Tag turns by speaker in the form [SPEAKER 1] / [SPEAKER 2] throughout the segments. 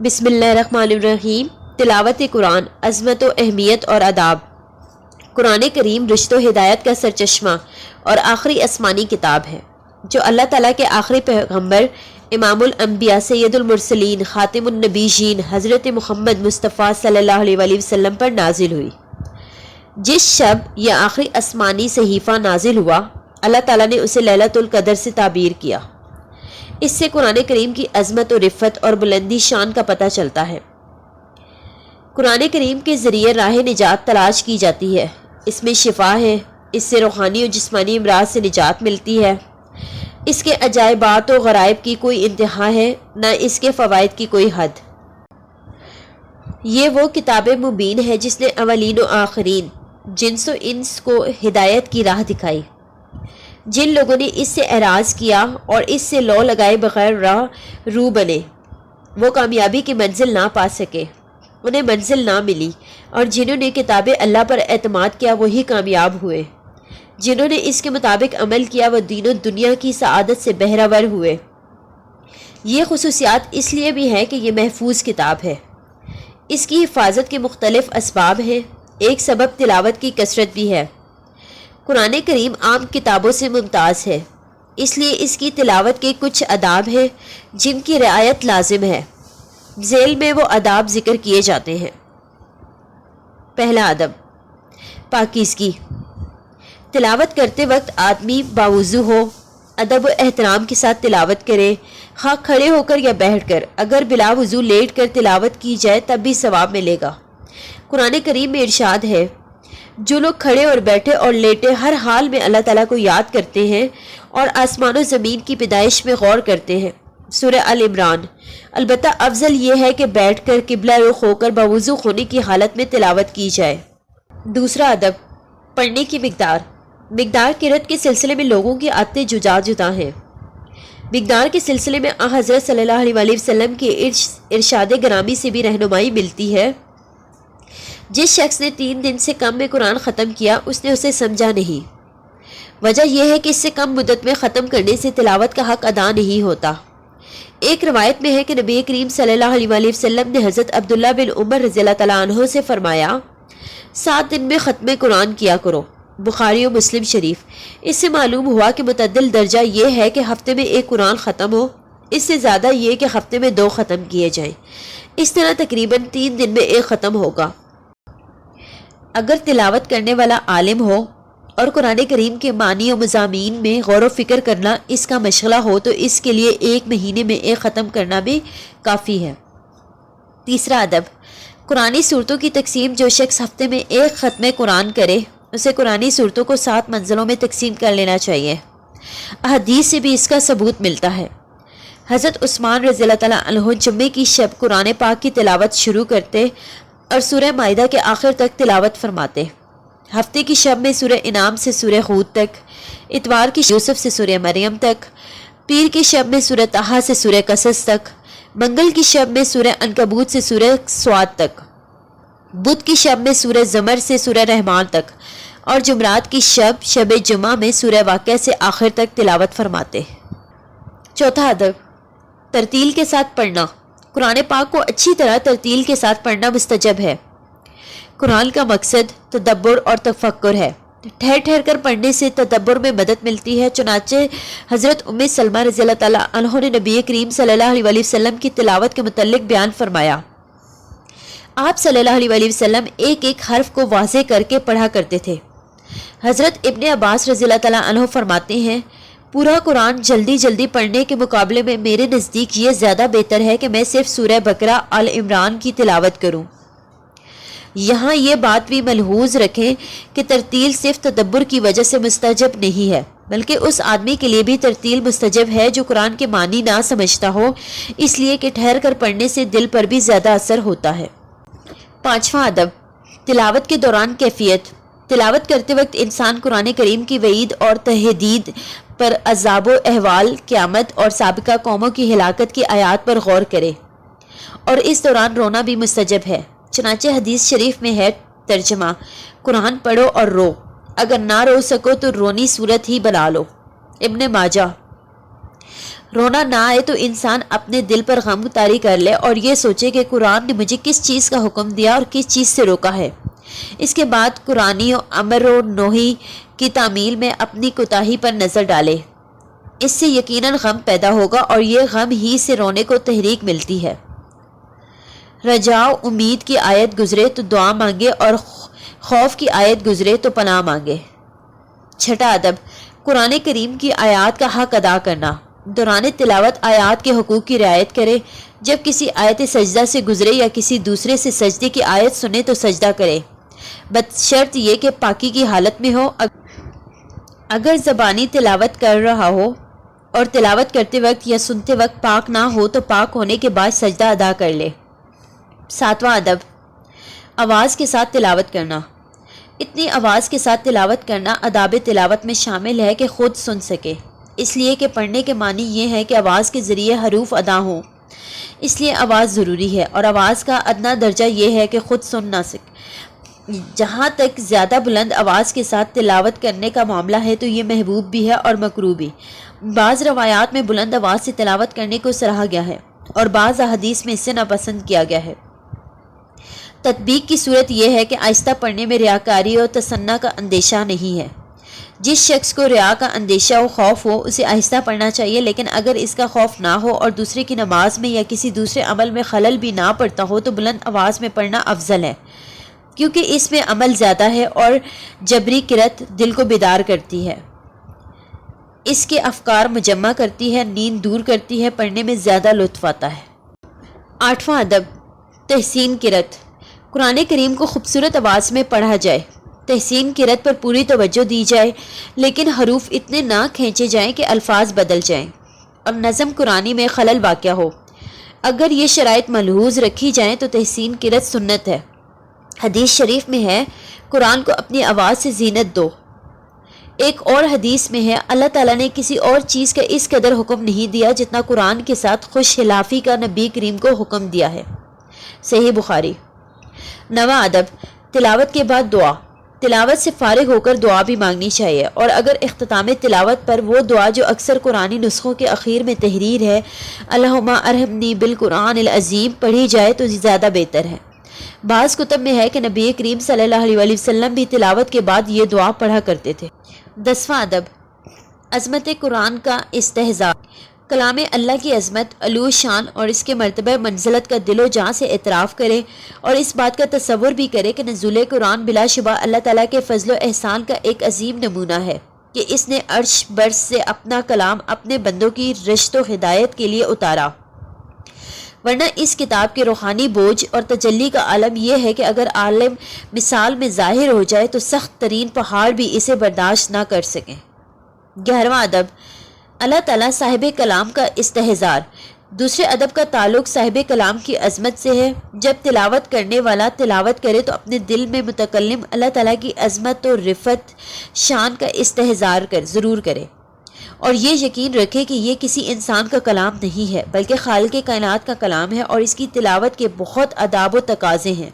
[SPEAKER 1] بسم اللہ الرحمن الرحیم۔ تلاوت قرآن، عظمت و اہمیت اور آداب۔ قرآن کریم رشد و ہدایت کا سرچشمہ اور آخری آسمانی کتاب ہے جو اللہ تعالیٰ کے آخری پیغمبر امام الانبیاء سید المرسلین خاتم النبیین حضرت محمد مصطفیٰ صلی اللہ علیہ وآلہ وسلم پر نازل ہوئی۔ جس شب یہ آخری آسمانی صحیفہ نازل ہوا، اللہ تعالیٰ نے اسے لیلۃ القدر سے تعبیر کیا۔ اس سے قرآن کریم کی عظمت و رفت اور بلندی شان کا پتہ چلتا ہے۔ قرآن کریم کے ذریعے راہ نجات تلاش کی جاتی ہے، اس میں شفا ہے، اس سے روحانی اور جسمانی امراض سے نجات ملتی ہے۔ اس کے عجائبات و غرائب کی کوئی انتہا ہے، نہ اس کے فوائد کی کوئی حد۔ یہ وہ کتاب مبین ہے جس نے اولین و آخرین، جنس و انس کو ہدایت کی راہ دکھائی۔ جن لوگوں نے اس سے اعراض کیا اور اس سے لو لگائے بغیر راہ رو بنے، وہ کامیابی کی منزل نہ پا سکے، انہیں منزل نہ ملی، اور جنہوں نے کتاب اللہ پر اعتماد کیا وہی کامیاب ہوئے۔ جنہوں نے اس کے مطابق عمل کیا وہ دین و دنیا کی سعادت سے بہرہ ہوئے۔ یہ خصوصیات اس لیے بھی ہے کہ یہ محفوظ کتاب ہے۔ اس کی حفاظت کے مختلف اسباب ہیں، ایک سبب تلاوت کی کثرت بھی ہے۔ قرآن کریم عام کتابوں سے ممتاز ہے، اس لیے اس کی تلاوت کے کچھ آداب ہیں جن کی رعایت لازم ہے۔ ذیل میں وہ آداب ذکر کیے جاتے ہیں۔ پہلا ادب، پاکیزگی۔ تلاوت کرتے وقت آدمی باوضو ہو، ادب و احترام کے ساتھ تلاوت کرے، خواہ کھڑے ہو کر یا بیٹھ کر۔ اگر بلا وضو لیٹ کر تلاوت کی جائے تب بھی ثواب ملے گا۔ قرآن کریم میں ارشاد ہے، جو لوگ کھڑے اور بیٹھے اور لیٹے ہر حال میں اللہ تعالیٰ کو یاد کرتے ہیں اور آسمان و زمین کی پیدائش میں غور کرتے ہیں، سورہ ال عمران۔ البتہ افضل یہ ہے کہ بیٹھ کر قبلہ رخ ہو کر باوضو ہونے کی حالت میں تلاوت کی جائے۔ دوسرا ادب، پڑھنے کی مقدار قرأت کے سلسلے میں لوگوں کی عادتیں جدا ہیں۔ مقدار کے سلسلے میں حضرت صلی اللہ علیہ وآلہ وسلم کے ارشاد گرامی سے بھی رہنمائی ملتی ہے۔ جس شخص نے 3 دن سے کم میں قرآن ختم کیا اس نے اسے سمجھا نہیں۔ وجہ یہ ہے کہ اس سے کم مدت میں ختم کرنے سے تلاوت کا حق ادا نہیں ہوتا۔ ایک روایت میں ہے کہ نبی کریم صلی اللہ علیہ وآلہ وسلم نے حضرت عبداللہ بن عمر رضی اللہ تعالیٰ عنہ سے فرمایا، 7 دن میں ختم قرآن کیا کرو، بخاری و مسلم شریف۔ اس سے معلوم ہوا کہ متعدل درجہ یہ ہے کہ ہفتے میں ایک قرآن ختم ہو، اس سے زیادہ یہ کہ ہفتے میں 2 ختم کیے جائیں۔ اس طرح تقریباً 3 دن میں ایک ختم ہوگا۔ اگر تلاوت کرنے والا عالم ہو اور قرآن کریم کے معنی و مضامین میں غور و فکر کرنا اس کا مشغلہ ہو تو اس کے لیے 1 مہینے میں ایک ختم کرنا بھی کافی ہے۔ تیسرا ادب، قرآنی صورتوں کی تقسیم۔ جو شخص ہفتے میں ایک ختم قرآن کرے اسے قرآنی صورتوں کو 7 منزلوں میں تقسیم کر لینا چاہیے۔ احادیث سے بھی اس کا ثبوت ملتا ہے۔ حضرت عثمان رضی اللہ تعالیٰ عنہ جمعے کی شب قرآن پاک کی تلاوت شروع کرتے اور سورہ مائدہ کے آخر تک تلاوت فرماتے۔ ہفتے کی شب میں سورہ انعام سے سورہ ہود تک، اتوار کی یوسف سے سورہ مریم تک، پیر کی شب میں سورہ طٰہٰ سے سورہ قصص تک، منگل کی شب میں سورہ عنکبوت سے سورہ سواد تک، بدھ کی شب میں سورہ زمر سے سورہ رحمان تک، اور جمعرات کی شب جمعہ میں سورہ واقعہ سے آخر تک تلاوت فرماتے۔ چوتھا ادب، ترتیل کے ساتھ پڑھنا۔ قرآن پاک کو اچھی طرح ترتیل کے ساتھ پڑھنا مستجب ہے۔ قرآن کا مقصد تدبر اور تفکر ہے۔ ٹھہر ٹھہر کر پڑھنے سے تدبر میں مدد ملتی ہے۔ چنانچہ حضرت ام سلمہ رضی اللہ تعالیٰ عنہ نے نبی کریم صلی اللہ علیہ وآلہ وسلم کی تلاوت کے متعلق بیان فرمایا، آپ صلی اللہ علیہ وآلہ وسلم ایک ایک حرف کو واضح کر کے پڑھا کرتے تھے۔ حضرت ابن عباس رضی اللہ تعالیٰ عنہ فرماتے ہیں، پورا قرآن جلدی پڑھنے کے مقابلے میں میرے نزدیک یہ زیادہ بہتر ہے کہ میں صرف سورہ بقرہ آل عمران کی تلاوت کروں۔ یہاں یہ بات بھی ملحوظ رکھیں کہ ترتیل صرف تدبر کی وجہ سے مستجب نہیں ہے، بلکہ اس آدمی کے لیے بھی ترتیل مستجب ہے جو قرآن کے معنی نہ سمجھتا ہو، اس لیے کہ ٹھہر کر پڑھنے سے دل پر بھی زیادہ اثر ہوتا ہے۔ پانچواں ادب، تلاوت کے دوران کیفیت۔ تلاوت کرتے وقت انسان قرآن کریم کی وعید اور تہدید پر، عذاب و احوال قیامت اور سابقہ قوموں کی ہلاکت کی آیات پر غور کرے، اور اس دوران رونا بھی مستجب ہے۔ چنانچہ حدیث شریف میں ہے ترجمہ، قرآن پڑھو اور رو، اگر نہ رو سکو تو رونی صورت ہی بنا لو، ابن ماجہ۔ رونا نہ آئے تو انسان اپنے دل پر غم طاری کر لے اور یہ سوچے کہ قرآن نے مجھے کس چیز کا حکم دیا اور کس چیز سے روکا ہے۔ اس کے بعد قرآنی امر و نہی کی تعمیل میں اپنی کوتاہی پر نظر ڈالے۔ اس سے یقیناً غم پیدا ہوگا اور یہ غم ہی سے رونے کو تحریک ملتی ہے۔ رجاء امید کی آیت گزرے تو دعا مانگے اور خوف کی آیت گزرے تو پناہ مانگے۔ چھٹا ادب، قرآن کریم کی آیات کا حق ادا کرنا۔ دوران تلاوت آیات کے حقوق کی رعایت کرے۔ جب کسی آیت سجدہ سے گزرے یا کسی دوسرے سے سجدے کی آیت سنے تو سجدہ کرے، بشرط یہ کہ پاکی کی حالت میں ہو۔ اگر زبانی تلاوت کر رہا ہو اور تلاوت کرتے وقت یا سنتے وقت پاک نہ ہو تو پاک ہونے کے بعد سجدہ ادا کر لے۔ ساتواں ادب، آواز کے ساتھ تلاوت کرنا۔ اتنی آواز کے ساتھ تلاوت کرنا آداب تلاوت میں شامل ہے کہ خود سن سکے، اس لیے کہ پڑھنے کے معنی یہ ہے کہ آواز کے ذریعے حروف ادا ہوں، اس لیے آواز ضروری ہے، اور آواز کا ادنا درجہ یہ ہے کہ خود سن نہ سکے۔ جہاں تک زیادہ بلند آواز کے ساتھ تلاوت کرنے کا معاملہ ہے تو یہ محبوب بھی ہے اور مکروہ بھی۔ بعض روایات میں بلند آواز سے تلاوت کرنے کو سراہا گیا ہے اور بعض احادیث میں اسے ناپسند کیا گیا ہے۔ تطبیق کی صورت یہ ہے کہ آہستہ پڑھنے میں ریاکاری اور تصنع کا اندیشہ نہیں ہے۔ جس شخص کو ریا کا اندیشہ و خوف ہو اسے آہستہ پڑھنا چاہیے، لیکن اگر اس کا خوف نہ ہو اور دوسرے کی نماز میں یا کسی دوسرے عمل میں خلل بھی نہ پڑتا ہو تو بلند آواز میں پڑھنا افضل ہے، کیونکہ اس میں عمل زیادہ ہے اور جبری قرأت دل کو بیدار کرتی ہے، اس کے افکار مجمع کرتی ہے، نیند دور کرتی ہے، پڑھنے میں زیادہ لطف آتا ہے۔ آٹھواں ادب، تحسین قرأت۔ قرآن کریم کو خوبصورت آواز میں پڑھا جائے، تحسین قرأت پر پوری توجہ دی جائے، لیکن حروف اتنے نہ کھینچے جائیں کہ الفاظ بدل جائیں اور نظم قرآنی میں خلل واقع ہو۔ اگر یہ شرائط ملحوظ رکھی جائیں تو تحسین قرأت سنت ہے۔ حدیث شریف میں ہے قرآن کو اپنی آواز سے زینت دو۔ ایک اور حدیث میں ہے اللہ تعالیٰ نے کسی اور چیز کا اس قدر حکم نہیں دیا جتنا قرآن کے ساتھ خوش خلافی کا نبی کریم کو حکم دیا ہے۔ صحیح بخاری۔ نواں ادب، تلاوت کے بعد دعا۔ تلاوت سے فارغ ہو کر دعا بھی مانگنی چاہیے، اور اگر اختتام تلاوت پر وہ دعا جو اکثر قرآنی نسخوں کے اخیر میں تحریر ہے، اللہم ارحمنی بالقرآن العظیم، پڑھی جائے تو زیادہ بہتر ہے۔ بعض کتب میں ہے کہ نبی کریم صلی اللہ علیہ وسلم بھی تلاوت کے بعد یہ دعا پڑھا کرتے تھے۔ دسواں ادب، عظمت قرآن کا استحضاء۔ کلام اللہ کی عظمت، علو شان اور اس کے مرتبہ منزلت کا دل و جان سے اعتراف کرے اور اس بات کا تصور بھی کرے کہ نزول قرآن بلا شبہ اللہ تعالیٰ کے فضل و احسان کا ایک عظیم نمونہ ہے کہ اس نے عرش برش سے اپنا کلام اپنے بندوں کی رشد و ہدایت کے لیے اتارا، ورنہ اس کتاب کے روحانی بوجھ اور تجلی کا عالم یہ ہے کہ اگر عالم مثال میں ظاہر ہو جائے تو سخت ترین پہاڑ بھی اسے برداشت نہ کر سکیں۔ 11واں ادب، اللہ تعالیٰ صاحب کلام کا استحضار۔ دوسرے ادب کا تعلق صاحب کلام کی عظمت سے ہے۔ جب تلاوت کرنے والا تلاوت کرے تو اپنے دل میں متکلم اللہ تعالیٰ کی عظمت و رفعت شان کا استحضار ضرور کرے، اور یہ یقین رکھے کہ یہ کسی انسان کا کلام نہیں ہے بلکہ خالق کائنات کا کلام ہے، اور اس کی تلاوت کے بہت آداب و تقاضے ہیں۔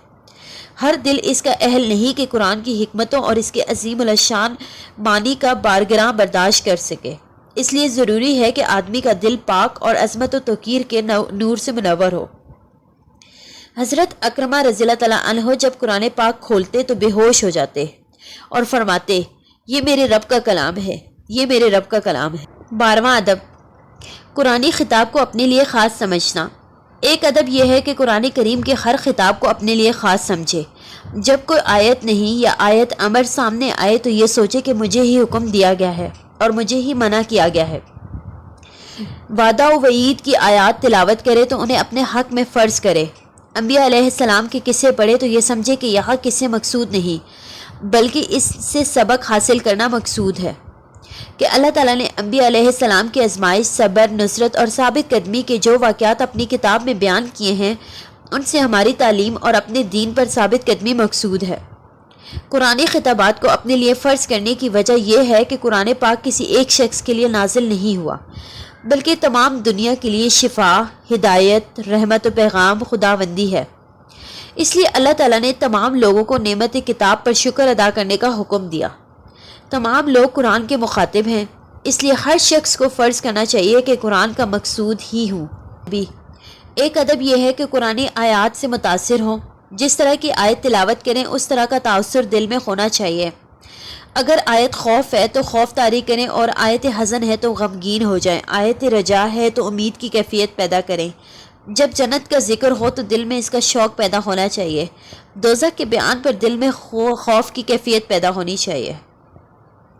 [SPEAKER 1] ہر دل اس کا اہل نہیں کہ قرآن کی حکمتوں اور اس کے عظیم الشان معنی کا بارگراں برداشت کر سکے، اس لیے ضروری ہے کہ آدمی کا دل پاک اور عظمت و توقیر کے نور سے منور ہو۔ حضرت اکرمہ رضی اللہ تعالیٰ عنہ جب قرآن پاک کھولتے تو بے ہوش ہو جاتے اور فرماتے، یہ میرے رب کا کلام ہے، یہ میرے رب کا کلام ہے۔ 12واں ادب، قرآنی خطاب کو اپنے لیے خاص سمجھنا۔ ایک ادب یہ ہے کہ قرآن کریم کے ہر خطاب کو اپنے لیے خاص سمجھے۔ جب کوئی آیت نہیں یا آیت امر سامنے آئے تو یہ سوچے کہ مجھے ہی حکم دیا گیا ہے اور مجھے ہی منع کیا گیا ہے۔ وعدہ و وعید کی آیات تلاوت کرے تو انہیں اپنے حق میں فرض کرے۔ انبیاء علیہ السلام کے قصے پڑھے تو یہ سمجھے کہ یہاں قصے مقصود نہیں بلکہ اس سے سبق حاصل کرنا مقصود ہے کہ اللہ تعالیٰ نے انبیاء علیہ السلام کی آزمائش، صبر، نصرت اور ثابت قدمی کے جو واقعات اپنی کتاب میں بیان کیے ہیں ان سے ہماری تعلیم اور اپنے دین پر ثابت قدمی مقصود ہے۔ قرآنی خطابات کو اپنے لیے فرض کرنے کی وجہ یہ ہے کہ قرآن پاک کسی ایک شخص کے لیے نازل نہیں ہوا بلکہ تمام دنیا کے لیے شفا، ہدایت، رحمت و پیغام خداوندی ہے۔ اس لیے اللہ تعالیٰ نے تمام لوگوں کو نعمت کتاب پر شکر ادا کرنے کا حکم دیا۔ تمام لوگ قرآن کے مخاطب ہیں، اس لیے ہر شخص کو فرض کرنا چاہیے کہ قرآن کا مقصود ہی ہوں بھی۔ ایک ادب یہ ہے کہ قرآن آیات سے متاثر ہوں، جس طرح کی آیت تلاوت کریں اس طرح کا تاثر دل میں ہونا چاہیے۔ اگر آیت خوف ہے تو خوف طاری کریں، اور آیت حزن ہے تو غمگین ہو جائیں۔ آیت رجا ہے تو امید کی کیفیت پیدا کریں۔ جب جنت کا ذکر ہو تو دل میں اس کا شوق پیدا ہونا چاہیے۔ دوزخ کے بیان پر دل میں خوف کی کیفیت پیدا ہونی چاہیے۔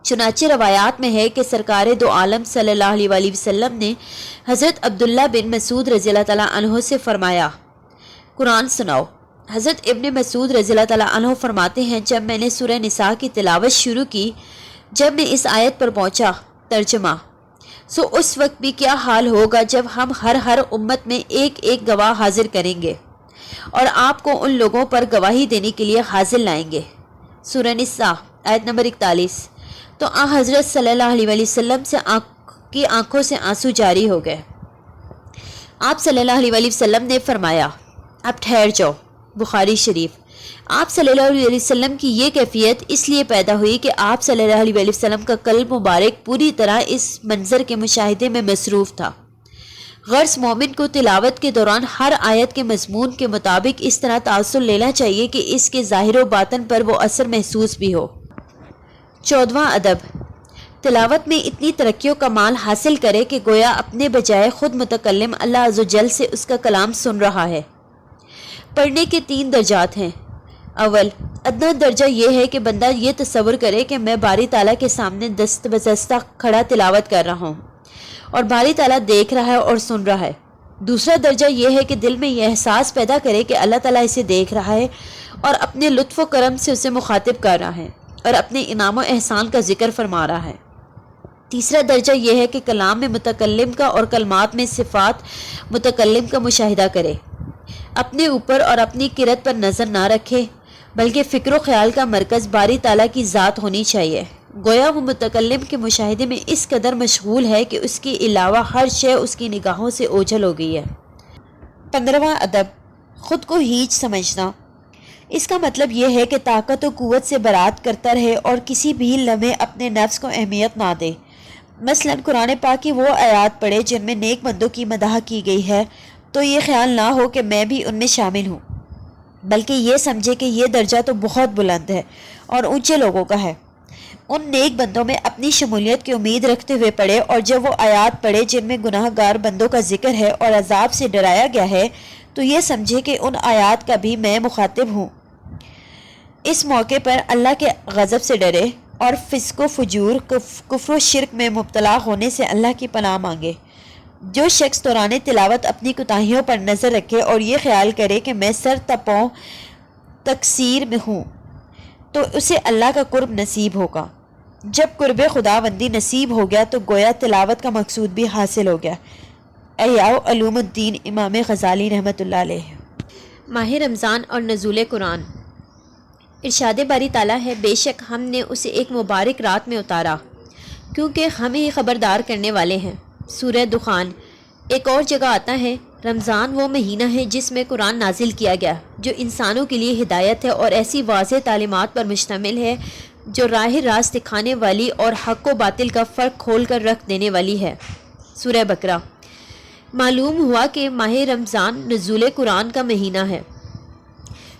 [SPEAKER 1] چنانچہ روایات میں ہے کہ سرکار دو عالم صلی اللہ علیہ وآلہ وسلم نے حضرت عبداللہ بن مسعود رضی اللہ تعالیٰ عنہ سے فرمایا، قرآن سناؤ۔ حضرت ابن مسعود رضی اللہ تعالیٰ عنہ فرماتے ہیں، جب میں نے سورہ نساء کی تلاوت شروع کی، جب میں اس آیت پر پہنچا، ترجمہ، سو اس وقت بھی کیا حال ہوگا جب ہم ہر امت میں ایک ایک گواہ حاضر کریں گے اور آپ کو ان لوگوں پر گواہی دینے کے لیے حاضر لائیں گے۔ سورہ نساء آیت نمبر 41۔ تو حضرت صلی اللہ علیہ وآلہ وسلم کی آنکھوں سے آنسو جاری ہو گئے۔ آپ صلی اللہ علیہ وآلہ وسلم نے فرمایا، اب ٹھہر جاؤ، بخاری شریف۔ آپ صلی اللہ علیہ وسلم کی یہ کیفیت اس لیے پیدا ہوئی کہ آپ صلی اللہ علیہ وسلم کا قلب مبارک پوری طرح اس منظر کے مشاہدے میں مصروف تھا۔ غرض مومن کو تلاوت کے دوران ہر آیت کے مضمون کے مطابق اس طرح تاثر لینا چاہیے کہ اس کے ظاہر و باطن پر وہ اثر محسوس بھی ہو۔ 14واں ادب، تلاوت میں اتنی ترقی و کمال حاصل کرے کہ گویا اپنے بجائے خود متکلم اللہ عز و جل سے اس کا کلام سن رہا ہے۔ پڑھنے کے 3 درجات ہیں۔ اول، ادنا درجہ یہ ہے کہ بندہ یہ تصور کرے کہ میں باری تعالیٰ کے سامنے دست بستہ کھڑا تلاوت کر رہا ہوں اور باری تعالیٰ دیکھ رہا ہے اور سن رہا ہے۔ دوسرا درجہ یہ ہے کہ دل میں یہ احساس پیدا کرے کہ اللہ تعالیٰ اسے دیکھ رہا ہے اور اپنے لطف و کرم سے اسے مخاطب کر رہا ہے اور اپنے انعام و احسان کا ذکر فرما رہا ہے۔ تیسرا درجہ یہ ہے کہ کلام میں متکلم کا اور کلمات میں صفات متکلم کا مشاہدہ کرے، اپنے اوپر اور اپنی قرت پر نظر نہ رکھے، بلکہ فکر و خیال کا مرکز باری تعالیٰ کی ذات ہونی چاہیے۔ گویا وہ متکلم کے مشاہدے میں اس قدر مشغول ہے کہ اس کے علاوہ ہر شے اس کی نگاہوں سے اوجھل ہو گئی ہے۔ 15واں ادب، خود کو ہیچ سمجھنا۔ اس کا مطلب یہ ہے کہ طاقت و قوت سے برات کرتا رہے اور کسی بھی لمحے اپنے نفس کو اہمیت نہ دے۔ مثلا قرآن پاک کی وہ آیات پڑھے جن میں نیک بندوں کی مدح کی گئی ہے تو یہ خیال نہ ہو کہ میں بھی ان میں شامل ہوں، بلکہ یہ سمجھے کہ یہ درجہ تو بہت بلند ہے اور اونچے لوگوں کا ہے۔ ان نیک بندوں میں اپنی شمولیت کی امید رکھتے ہوئے پڑھے، اور جب وہ آیات پڑھے جن میں گناہ گار بندوں کا ذکر ہے اور عذاب سے ڈرایا گیا ہے تو یہ سمجھے کہ ان آیات کا بھی میں مخاطب ہوں۔ اس موقع پر اللہ کے غضب سے ڈرے اور فسق و فجور، کفر و شرک میں مبتلا ہونے سے اللہ کی پناہ مانگے۔ جو شخص دوران تلاوت اپنی کوتاہیوں پر نظر رکھے اور یہ خیال کرے کہ میں سر تپاؤں تقصیر میں ہوں تو اسے اللہ کا قرب نصیب ہوگا۔ جب قرب خداوندی نصیب ہو گیا تو گویا تلاوت کا مقصود بھی حاصل ہو گیا۔ احیاء علوم الدین امام غزالی رحمۃ اللہ علیہ۔ ماہ رمضان اور نزول قرآن۔ ارشاد باری تعالیٰ ہے، بے شک ہم نے اسے ایک مبارک رات میں اتارا کیونکہ ہمیں ہی خبردار کرنے والے ہیں۔ سورہ دخان۔ ایک اور جگہ آتا ہے، رمضان وہ مہینہ ہے جس میں قرآن نازل کیا گیا، جو انسانوں کے لیے ہدایت ہے اور ایسی واضح تعلیمات پر مشتمل ہے جو راہ راست دکھانے والی اور حق و باطل کا فرق کھول کر رکھ دینے والی ہے۔ سورہ بقرہ۔ معلوم ہوا کہ ماہ رمضان نزول قرآن کا مہینہ ہے،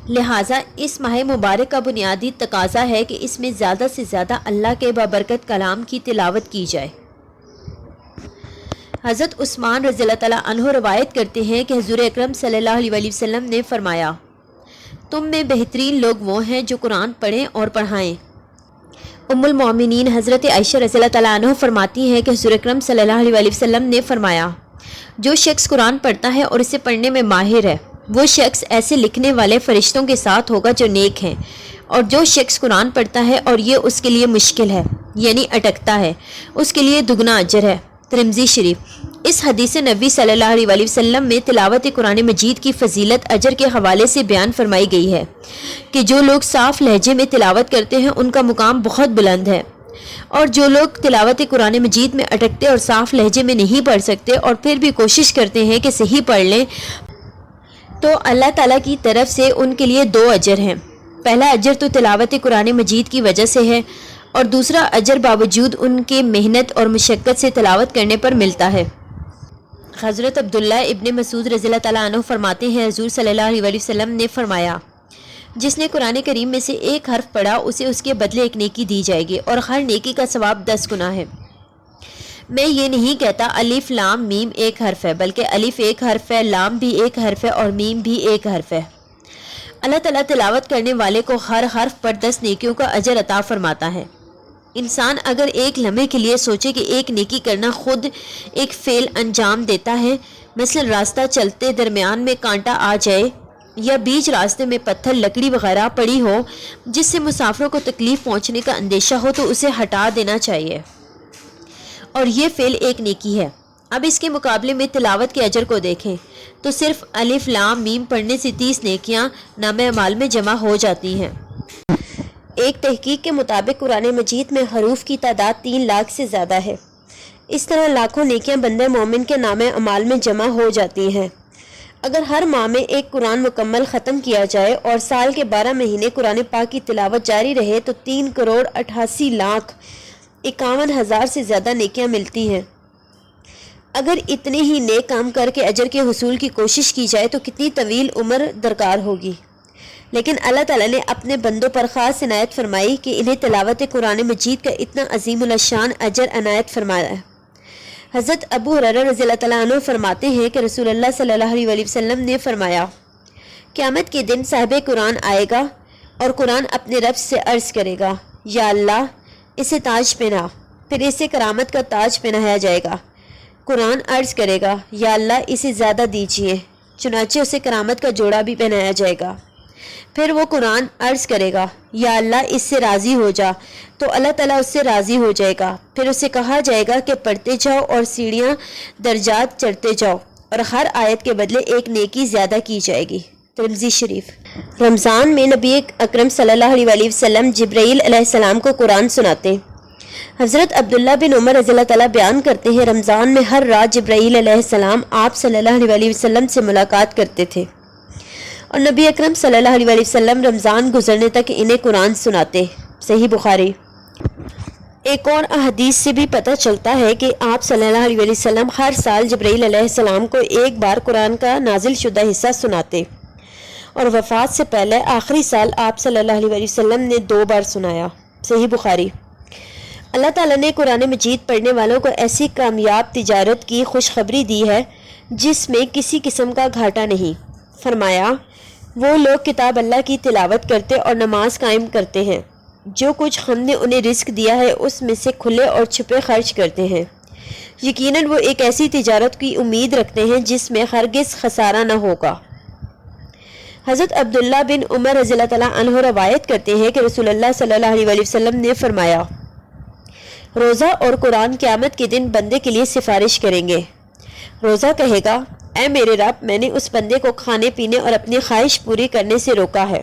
[SPEAKER 1] لہٰذا اس ماہ مبارک کا بنیادی تقاضا ہے کہ اس میں زیادہ سے زیادہ اللہ کے بابرکت کلام کی تلاوت کی جائے۔ حضرت عثمان رضی اللہ تعالیٰ عنہ روایت کرتے ہیں کہ حضور اکرم صلی اللہ علیہ وآلہ وسلم نے فرمایا، تم میں بہترین لوگ وہ ہیں جو قرآن پڑھیں اور پڑھائیں۔ ام المومنین حضرت عائشہ رضی اللہ تعالیٰ عنہ فرماتی ہیں کہ حضور اکرم صلی اللہ علیہ وآلہ وسلم نے فرمایا، جو شخص قرآن پڑھتا ہے اور اسے پڑھنے میں ماہر ہے وہ شخص ایسے لکھنے والے فرشتوں کے ساتھ ہوگا جو نیک ہیں، اور جو شخص قرآن پڑھتا ہے اور یہ اس کے لیے مشکل ہے یعنی اٹکتا ہے، اس کے لیے دگنا اجر ہے۔ ترمذی شریف۔ اس حدیث نبی صلی اللہ علیہ وآلہ وسلم میں تلاوت قرآن مجید کی فضیلت اجر کے حوالے سے بیان فرمائی گئی ہے کہ جو لوگ صاف لہجے میں تلاوت کرتے ہیں ان کا مقام بہت بلند ہے، اور جو لوگ تلاوت قرآن مجید میں اٹکتے اور صاف لہجے میں نہیں پڑھ سکتے اور پھر بھی کوشش کرتے ہیں کہ صحیح پڑھ لیں تو اللہ تعالیٰ کی طرف سے ان کے لیے 2 اجر ہیں۔ پہلا اجر تو تلاوت قرآن مجید کی وجہ سے ہے، اور دوسرا اجر باوجود ان کے محنت اور مشقت سے تلاوت کرنے پر ملتا ہے۔ حضرت عبداللہ ابن مسعود رضی اللہ تعالیٰ عنہ فرماتے ہیں حضور صلی اللہ علیہ وسلم نے فرمایا، جس نے قرآن کریم میں سے ایک حرف پڑھا اسے اس کے بدلے ایک نیکی دی جائے گی اور ہر نیکی کا ثواب 10 گنا ہے۔ میں یہ نہیں کہتا الف لام میم ایک حرف ہے، بلکہ الف ایک حرف ہے، لام بھی ایک حرف ہے اور میم بھی ایک حرف ہے۔ اللہ تعالیٰ تلاوت کرنے والے کو ہر حرف پر 10 نیکیوں کا اجر عطا فرماتا ہے۔ انسان اگر ایک لمحے کے لیے سوچے کہ ایک نیکی کرنا خود ایک فعل انجام دیتا ہے، مثلا راستہ چلتے درمیان میں کانٹا آ جائے یا بیچ راستے میں پتھر لکڑی وغیرہ پڑی ہو جس سے مسافروں کو تکلیف پہنچنے کا اندیشہ ہو، تو اسے ہٹا دینا چاہیے، اور یہ فعل ایک نیکی ہے۔ اب اس کے مقابلے میں تلاوت کے اجر کو دیکھیں تو صرف الف لام میم پڑھنے سے 30 نیکیاں نامہ اعمال میں جمع ہو جاتی ہیں۔ ایک تحقیق کے مطابق قرآن مجید میں حروف کی تعداد 3 لاکھ سے زیادہ ہے۔ اس طرح لاکھوں نیکیاں بندہ مومن کے نامہ اعمال میں جمع ہو جاتی ہیں۔ اگر ہر ماہ میں ایک قرآن مکمل ختم کیا جائے اور سال کے 12 مہینے قرآن پاک کی تلاوت جاری رہے تو 3,88,51,000 سے زیادہ نیکیاں ملتی ہیں۔ اگر اتنے ہی نیک کام کر کے اجر کے حصول کی کوشش کی جائے تو کتنی طویل عمر درکار ہوگی، لیکن اللہ تعالیٰ نے اپنے بندوں پر خاص عنایت فرمائی کہ انہیں تلاوت قرآن مجید کا اتنا عظیم الشان اجر عنایت فرمایا ہے۔ حضرت ابو ہریرہ رضی اللہ تعالیٰ عنہ فرماتے ہیں کہ رسول اللہ صلی اللہ علیہ وسلم نے فرمایا، قیامت کے دن صاحب قرآن آئے گا اور قرآن اپنے رب سے عرض کرے گا، یا اللہ اسے تاج پہنا، پھر اسے کرامت کا تاج پہنایا جائے گا۔ قرآن عرض کرے گا، یا اللہ اسے زیادہ دیجیے، چنانچہ اسے کرامت کا جوڑا بھی پہنایا جائے گا۔ پھر وہ قرآن عرض کرے گا، یا اللہ اس سے راضی ہو جا، تو اللہ تعالیٰ اس سے راضی ہو جائے گا۔ پھر اسے کہا جائے گا کہ پڑھتے جاؤ اور سیڑھیاں درجات چڑھتے جاؤ، اور ہر آیت کے بدلے ایک نیکی زیادہ کی جائے گی۔ ترمذی شریف۔ رمضان میں نبی اکرم صلی اللہ علیہ وسلم جبرائیل علیہ السلام کو قرآن سناتے۔ حضرت عبداللہ بن عمر رضی اللہ تعالیٰ بیان کرتے ہیں، رمضان میں ہر رات جبرائیل علیہ السلام آپ صلی اللہ علیہ وسلم سے ملاقات کرتے تھے، اور نبی اکرم صلی اللہ علیہ وسلم رمضان گزرنے تک انہیں قرآن سناتے۔ صحیح بخاری۔ ایک اور حدیث سے بھی پتہ چلتا ہے کہ آپ صلی اللہ علیہ وسلم ہر سال جبرائیل علیہ السلام کو ایک بار قرآن کا نازل شدہ حصہ سناتے، اور وفات سے پہلے آخری سال آپ صلی اللہ علیہ وسلم نے 2 بار سنایا۔ صحیح بخاری۔ اللہ تعالیٰ نے قرآن مجید پڑھنے والوں کو ایسی کامیاب تجارت کی خوشخبری دی ہے جس میں کسی قسم کا گھاٹا نہیں۔ فرمایا، وہ لوگ کتاب اللہ کی تلاوت کرتے اور نماز قائم کرتے ہیں، جو کچھ ہم نے انہیں رزق دیا ہے اس میں سے کھلے اور چھپے خرچ کرتے ہیں۔ یقیناً وہ ایک ایسی تجارت کی امید رکھتے ہیں جس میں ہرگز خسارہ نہ ہوگا۔ حضرت عبداللہ بن عمر رضی اللہ تعالیٰ عنہ روایت کرتے ہیں کہ رسول اللہ صلی اللہ علیہ وسلم نے فرمایا، روزہ اور قرآن قیامت کے دن بندے کے لیے سفارش کریں گے۔ روزہ کہے گا، اے میرے رب، میں نے اس بندے کو کھانے پینے اور اپنی خواہش پوری کرنے سے روکا ہے،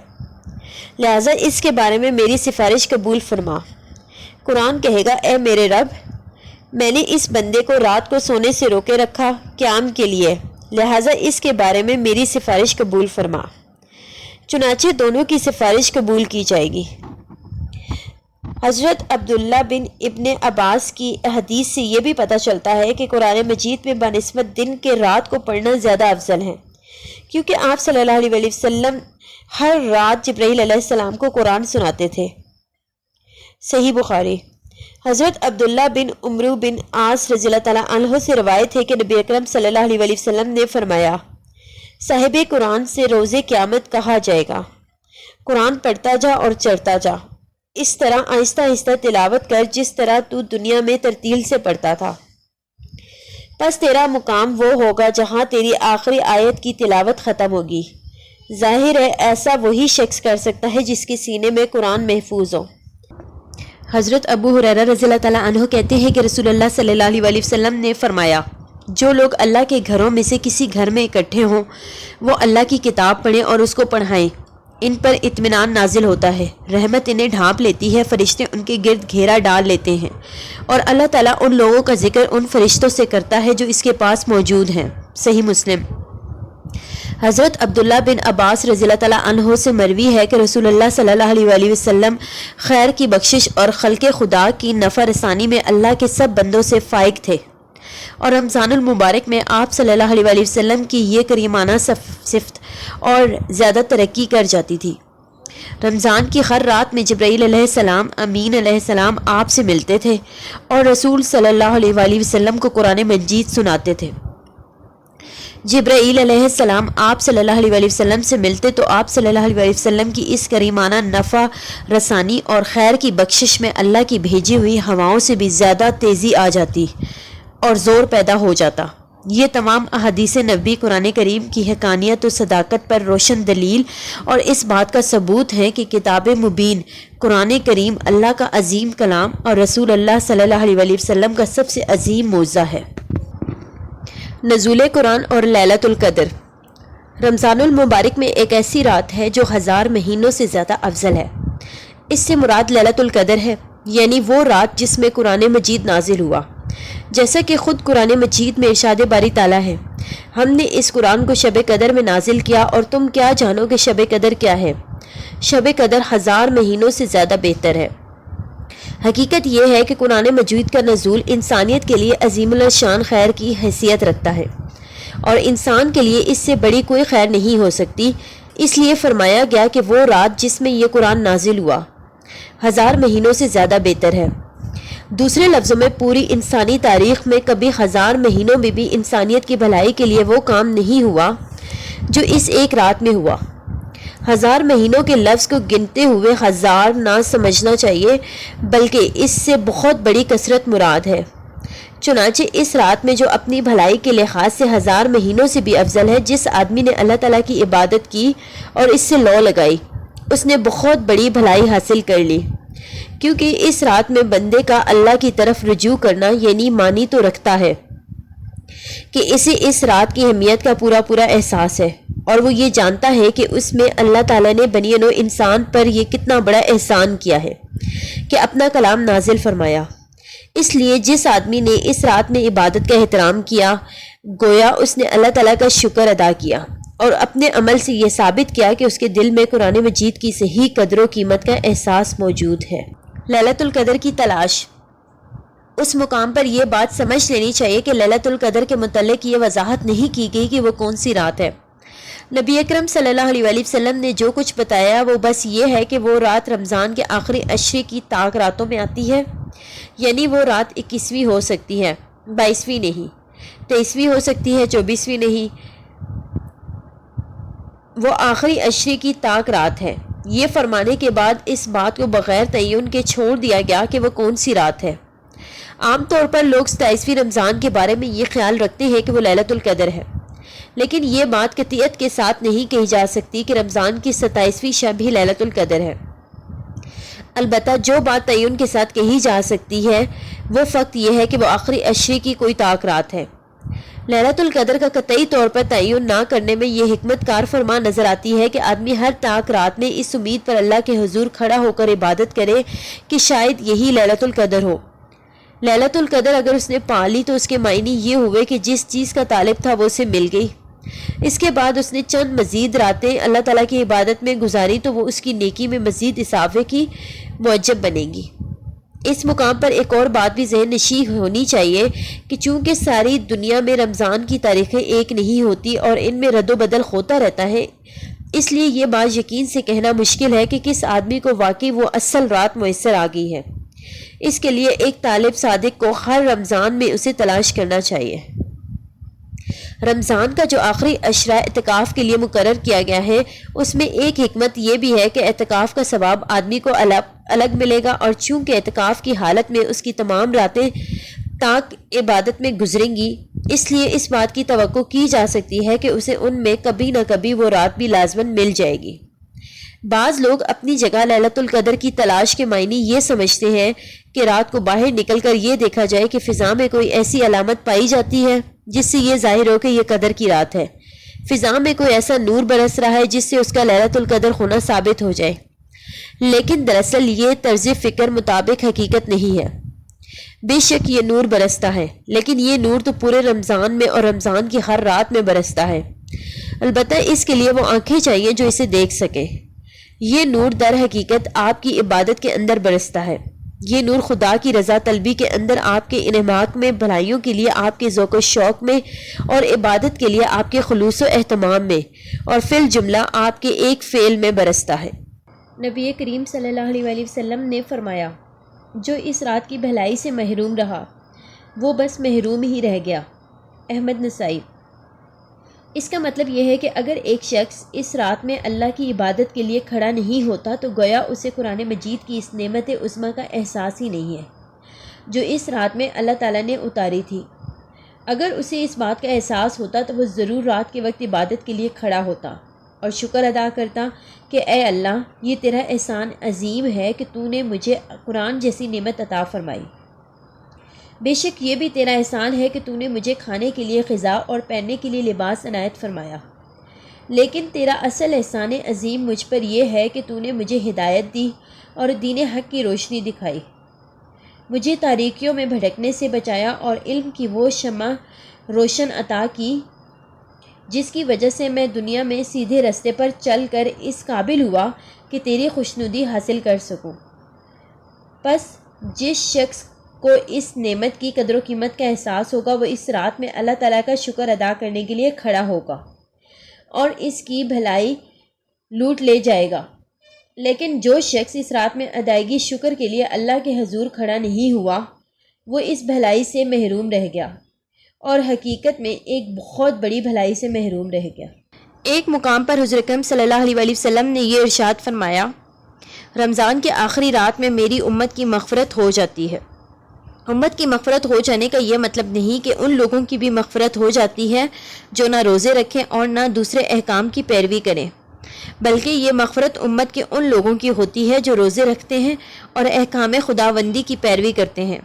[SPEAKER 1] لہٰذا اس کے بارے میں میری سفارش قبول فرما۔ قرآن کہے گا، اے میرے رب، میں نے اس بندے کو رات کو سونے سے روکے رکھا قیام کے لیے، لہٰذا اس کے بارے میں میری سفارش قبول فرما۔ چنانچہ دونوں کی سفارش قبول کی جائے گی۔ حضرت عبداللہ بن ابن عباس کی حدیث سے یہ بھی پتہ چلتا ہے کہ قرآن مجید میں بنسبت دن کے رات کو پڑھنا زیادہ افضل ہے، کیونکہ آپ صلی اللہ علیہ وسلم ہر رات جبرائیل علیہ السلام کو قرآن سناتے تھے۔ صحیح بخاری۔ حضرت عبداللہ بن عمرو بن عاص رضی اللہ تعالیٰ عنہ سے روایت ہے کہ نبی اکرم صلی اللہ علیہ وسلم نے فرمایا، صاحب قرآن سے روز قیامت کہا جائے گا، قرآن پڑھتا جا اور چڑھتا جا، اس طرح آہستہ آہستہ تلاوت کر جس طرح تو دنیا میں ترتیل سے پڑھتا تھا، پس تیرا مقام وہ ہوگا جہاں تیری آخری آیت کی تلاوت ختم ہوگی۔ ظاہر ہے ایسا وہی شخص کر سکتا ہے جس کے سینے میں قرآن محفوظ ہو۔ حضرت ابو ہریرہ رضی اللہ تعالیٰ عنہ کہتے ہیں کہ رسول اللہ صلی اللہ علیہ وسلم نے فرمایا، جو لوگ اللہ کے گھروں میں سے کسی گھر میں اکٹھے ہوں وہ اللہ کی کتاب پڑھیں اور اس کو پڑھائیں، ان پر اطمینان نازل ہوتا ہے، رحمت انہیں ڈھانپ لیتی ہے، فرشتے ان کے گرد گھیرا ڈال لیتے ہیں، اور اللہ تعالیٰ ان لوگوں کا ذکر ان فرشتوں سے کرتا ہے جو اس کے پاس موجود ہیں۔ صحیح مسلم۔ حضرت عبداللہ بن عباس رضی اللہ تعالیٰ عنہ سے مروی ہے کہ رسول اللہ صلی اللہ علیہ وآلہ وسلم خیر کی بخشش اور خلق خدا کی نفع رسانی میں اللہ کے سب بندوں سے فائق تھے، اور رمضان المبارک میں آپ صلی اللہ علیہ وآلہ وسلم کی یہ کریمانہ صفت اور زیادہ ترقی کر جاتی تھی۔ رمضان کی ہر رات میں جبرائیل علیہ السلام، امین علیہ السلام آپ سے ملتے تھے اور رسول صلی اللہ علیہ وآلہ وسلم کو قرآن مجید سناتے تھے۔ جبرائیل علیہ السلام آپ صلی اللہ علیہ وآلہ وسلم سے ملتے تو آپ صلی اللہ علیہ وآلہ وسلم کی اس کریمانہ نفع رسانی اور خیر کی بخشش میں اللہ کی بھیجی ہوئی ہواؤں سے بھی زیادہ تیزی آ جاتی اور زور پیدا ہو جاتا۔ یہ تمام احادیث نبی قرآن کریم کی حقانیت و صداقت پر روشن دلیل اور اس بات کا ثبوت ہے کہ کتاب مبین قرآن کریم اللہ کا عظیم کلام اور رسول اللہ صلی اللہ علیہ وآلہ وسلم کا سب سے عظیم معجزہ ہے۔ نزول قرآن اور لیلۃ القدر۔ رمضان المبارک میں ایک ایسی رات ہے جو 1000 مہینوں سے زیادہ افضل ہے۔ اس سے مراد لیلۃ القدر ہے، یعنی وہ رات جس میں قرآن مجید نازل ہوا، جیسا کہ خود قرآن مجید میں ارشاد باری تعالیٰ ہے، ہم نے اس قرآن کو شب قدر میں نازل کیا اور تم کیا جانو کہ شب قدر کیا ہے؟ شب قدر 1000 مہینوں سے زیادہ بہتر ہے۔ حقیقت یہ ہے کہ قرآن مجید کا نزول انسانیت کے لیے عظیم الشان خیر کی حیثیت رکھتا ہے، اور انسان کے لیے اس سے بڑی کوئی خیر نہیں ہو سکتی۔ اس لیے فرمایا گیا کہ وہ رات جس میں یہ قرآن نازل ہوا 1000 مہینوں سے زیادہ بہتر ہے۔ دوسرے لفظوں میں پوری انسانی تاریخ میں کبھی 1000 مہینوں میں بھی انسانیت کی بھلائی کے لیے وہ کام نہیں ہوا جو اس ایک رات میں ہوا۔ 1000 مہینوں کے لفظ کو گنتے ہوئے 1000 نہ سمجھنا چاہیے، بلکہ اس سے بہت بڑی کثرت مراد ہے۔ چنانچہ اس رات میں جو اپنی بھلائی کے لحاظ سے 1000 مہینوں سے بھی افضل ہے، جس آدمی نے اللہ تعالیٰ کی عبادت کی اور اس سے لو لگائی، اس نے بہت بڑی بھلائی حاصل کر لی، کیونکہ اس رات میں بندے کا اللہ کی طرف رجوع کرنا یعنی مانی تو رکھتا ہے کہ اسے اس رات کی اہمیت کا پورا احساس ہے، اور وہ یہ جانتا ہے کہ اس میں اللہ تعالیٰ نے بنی نوع انسان پر یہ کتنا بڑا احسان کیا ہے کہ اپنا کلام نازل فرمایا۔ اس لیے جس آدمی نے اس رات میں عبادت کا احترام کیا، گویا اس نے اللہ تعالیٰ کا شکر ادا کیا اور اپنے عمل سے یہ ثابت کیا کہ اس کے دل میں قرآن مجید کی صحیح قدر و قیمت کا احساس موجود ہے۔ لیلۃ القدر کی تلاش۔ اس مقام پر یہ بات سمجھ لینی چاہیے کہ لیلۃ القدر کے متعلق یہ وضاحت نہیں کی گئی کہ وہ کون سی رات ہے۔ نبی اکرم صلی اللہ علیہ وآلہ وسلم نے جو کچھ بتایا وہ بس یہ ہے کہ وہ رات رمضان کے آخری عشرے کی طاق راتوں میں آتی ہے، یعنی وہ رات 21ویں ہو سکتی ہے، 22ویں نہیں، 23ویں ہو سکتی ہے، 24ویں نہیں، وہ آخری عشرے کی طاق رات ہے۔ یہ فرمانے کے بعد اس بات کو بغیر تعین کے چھوڑ دیا گیا کہ وہ کون سی رات ہے۔ عام طور پر لوگ 27ویں رمضان کے بارے میں یہ خیال رکھتے ہیں کہ وہ لیلۃ القدر ہے، لیکن یہ بات قطعیت کے ساتھ نہیں کہی جا سکتی کہ رمضان کی 27ویں شب ہی لیلۃ القدر ہے۔ البتہ جو بات تعین کے ساتھ کہی جا سکتی ہے وہ فقط یہ ہے کہ وہ آخری عشرے کی کوئی طاق رات ہے۔ لیلۃ القدر کا قطعی طور پر تعین نہ کرنے میں یہ حکمت کار فرما نظر آتی ہے کہ آدمی ہر طاق رات میں اس امید پر اللہ کے حضور کھڑا ہو کر عبادت کرے کہ شاید یہی لیلۃ القدر ہو۔ لیلۃ القدر اگر اس نے پا لی تو اس کے معنی یہ ہوئے کہ جس چیز کا طالب تھا وہ اسے مل گئی۔ اس کے بعد اس نے چند مزید راتیں اللہ تعالیٰ کی عبادت میں گزاری تو وہ اس کی نیکی میں مزید اضافے کی موجب بنے گی۔ اس مقام پر ایک اور بات بھی ذہن نشین ہونی چاہیے کہ چونکہ ساری دنیا میں رمضان کی تاریخیں ایک نہیں ہوتی اور ان میں رد و بدل ہوتا رہتا ہے، اس لیے یہ بات یقین سے کہنا مشکل ہے کہ کس آدمی کو واقعی وہ اصل رات میسر آ گئی ہے۔ اس کے لیے ایک طالب صادق کو ہر رمضان میں اسے تلاش کرنا چاہیے۔ رمضان کا جو آخری عشرہ اعتکاف کے لیے مقرر کیا گیا ہے، اس میں ایک حکمت یہ بھی ہے کہ اعتکاف کا ثواب آدمی کو الگ ملے گا، اور چونکہ اعتکاف کی حالت میں اس کی تمام راتیں طاق عبادت میں گزریں گی، اس لیے اس بات کی توقع کی جا سکتی ہے کہ اسے ان میں کبھی نہ کبھی وہ رات بھی لازماً مل جائے گی۔ بعض لوگ اپنی جگہ لیلۃ القدر کی تلاش کے معنی یہ سمجھتے ہیں کہ رات کو باہر نکل کر یہ دیکھا جائے کہ فضا میں کوئی ایسی علامت پائی جاتی ہے جس سے یہ ظاہر ہو کہ یہ قدر کی رات ہے، فضا میں کوئی ایسا نور برس رہا ہے جس سے اس کا لیلۃ القدر ہونا ثابت ہو جائے، لیکن دراصل یہ طرز فکر مطابق حقیقت نہیں ہے۔ بے شک یہ نور برستا ہے، لیکن یہ نور تو پورے رمضان میں اور رمضان کی ہر رات میں برستا ہے۔ البتہ اس کے لیے وہ آنکھیں چاہیے جو اسے دیکھ سکے۔ یہ نور در حقیقت آپ کی عبادت کے اندر برستا ہے۔ یہ نور خدا کی رضا طلبی کے اندر آپ کے انعامات میں، بھلائیوں کے لیے آپ کے ذوق و شوق میں، اور عبادت کے لیے آپ کے خلوص و اہتمام میں، اور فی الجملہ آپ کے ایک فعل میں برستا ہے۔ نبی کریم صلی اللہ علیہ وآلہ وسلم نے فرمایا، جو اس رات کی بھلائی سے محروم رہا وہ بس محروم ہی رہ گیا۔ احمد نسائی۔ اس کا مطلب یہ ہے کہ اگر ایک شخص اس رات میں اللہ کی عبادت کے لیے کھڑا نہیں ہوتا تو گویا اسے قرآن مجید کی اس نعمت عظمیٰ کا احساس ہی نہیں ہے جو اس رات میں اللہ تعالیٰ نے اتاری تھی۔ اگر اسے اس بات کا احساس ہوتا تو وہ ضرور رات کے وقت عبادت کے لیے کھڑا ہوتا اور شکر ادا کرتا کہ اے اللہ، یہ تیرا احسان عظیم ہے کہ تو نے مجھے قرآن جیسی نعمت عطا فرمائی۔ بے شک یہ بھی تیرا احسان ہے کہ تو نے مجھے کھانے کے لیے غذا اور پہننے کے لیے لباس عنایت فرمایا، لیکن تیرا اصل احسان عظیم مجھ پر یہ ہے کہ تو نے مجھے ہدایت دی اور دین حق کی روشنی دکھائی، مجھے تاریکیوں میں بھٹکنے سے بچایا اور علم کی وہ شمع روشن عطا کی جس کی وجہ سے میں دنیا میں سیدھے رستے پر چل کر اس قابل ہوا کہ تیری خوشنودی حاصل کر سکوں۔ پس جس شخص کو اس نعمت کی قدر و قیمت کا احساس ہوگا وہ اس رات میں اللہ تعالیٰ کا شکر ادا کرنے کے لیے کھڑا ہوگا اور اس کی بھلائی لوٹ لے جائے گا، لیکن جو شخص اس رات میں ادائیگی شکر کے لیے اللہ کے حضور کھڑا نہیں ہوا وہ اس بھلائی سے محروم رہ گیا اور حقیقت میں ایک بہت بڑی بھلائی سے محروم رہ گیا۔ ایک مقام پر حضور اکرم صلی اللہ علیہ وآلہ وسلم نے یہ ارشاد فرمایا، رمضان کے آخری رات میں میری امت کی مغفرت ہو جاتی ہے۔ امت کی مغفرت ہو جانے کا یہ مطلب نہیں کہ ان لوگوں کی بھی مغفرت ہو جاتی ہے جو نہ روزے رکھیں اور نہ دوسرے احکام کی پیروی کریں، بلکہ یہ مغفرت امت کے ان لوگوں کی ہوتی ہے جو روزے رکھتے ہیں اور احکام خداوندی کی پیروی کرتے ہیں۔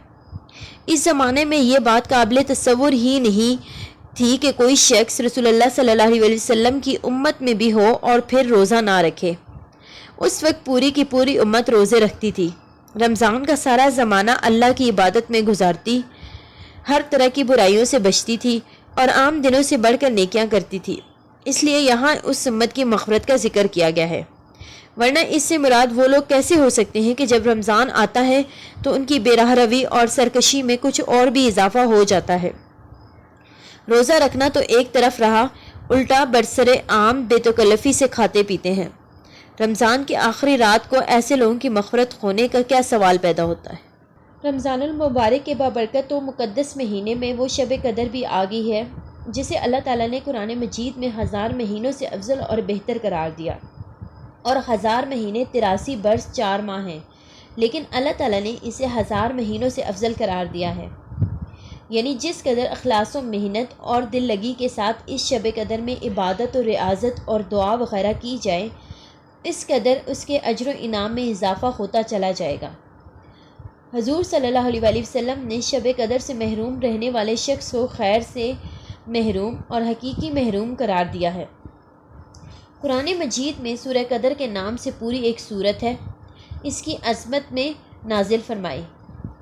[SPEAKER 1] اس زمانے میں یہ بات قابل تصور ہی نہیں تھی کہ کوئی شخص رسول اللہ صلی اللہ علیہ وسلم کی امت میں بھی ہو اور پھر روزہ نہ رکھے۔ اس وقت پوری کی پوری امت روزے رکھتی تھی، رمضان کا سارا زمانہ اللہ کی عبادت میں گزارتی، ہر طرح کی برائیوں سے بچتی تھی اور عام دنوں سے بڑھ کر نیکیاں کرتی تھی، اس لیے یہاں اس امت کی مغفرت کا ذکر کیا گیا ہے، ورنہ اس سے مراد وہ لوگ کیسے ہو سکتے ہیں کہ جب رمضان آتا ہے تو ان کی بے راہ روی اور سرکشی میں کچھ اور بھی اضافہ ہو جاتا ہے۔ روزہ رکھنا تو ایک طرف رہا، الٹا برسر عام بے تکلفی سے کھاتے پیتے ہیں۔ رمضان کی آخری رات کو ایسے لوگوں کی مغفرت ہونے کا کیا سوال پیدا ہوتا ہے؟ رمضان المبارک کے بابرکت و مقدس مہینے میں وہ شب قدر بھی آ گئی ہے جسے اللہ تعالیٰ نے قرآن مجید میں 1000 مہینوں سے افضل اور بہتر قرار دیا، اور 1000 مہینے 83 برس 4 ماہ ہیں، لیکن اللہ تعالیٰ نے اسے 1000 مہینوں سے افضل قرار دیا ہے، یعنی جس قدر اخلاص و محنت اور دل لگی کے ساتھ اس شب قدر میں عبادت و ریاضت اور دعا وغیرہ کی جائے اس قدر اس کے اجر و انعام میں اضافہ ہوتا چلا جائے گا۔ حضور صلی اللہ علیہ وآلہ وسلم نے شب قدر سے محروم رہنے والے شخص کو خیر سے محروم اور حقیقی محروم قرار دیا ہے۔ قرآن مجید میں سورہ قدر کے نام سے پوری ایک سورت ہے، اس کی عظمت میں نازل فرمائی،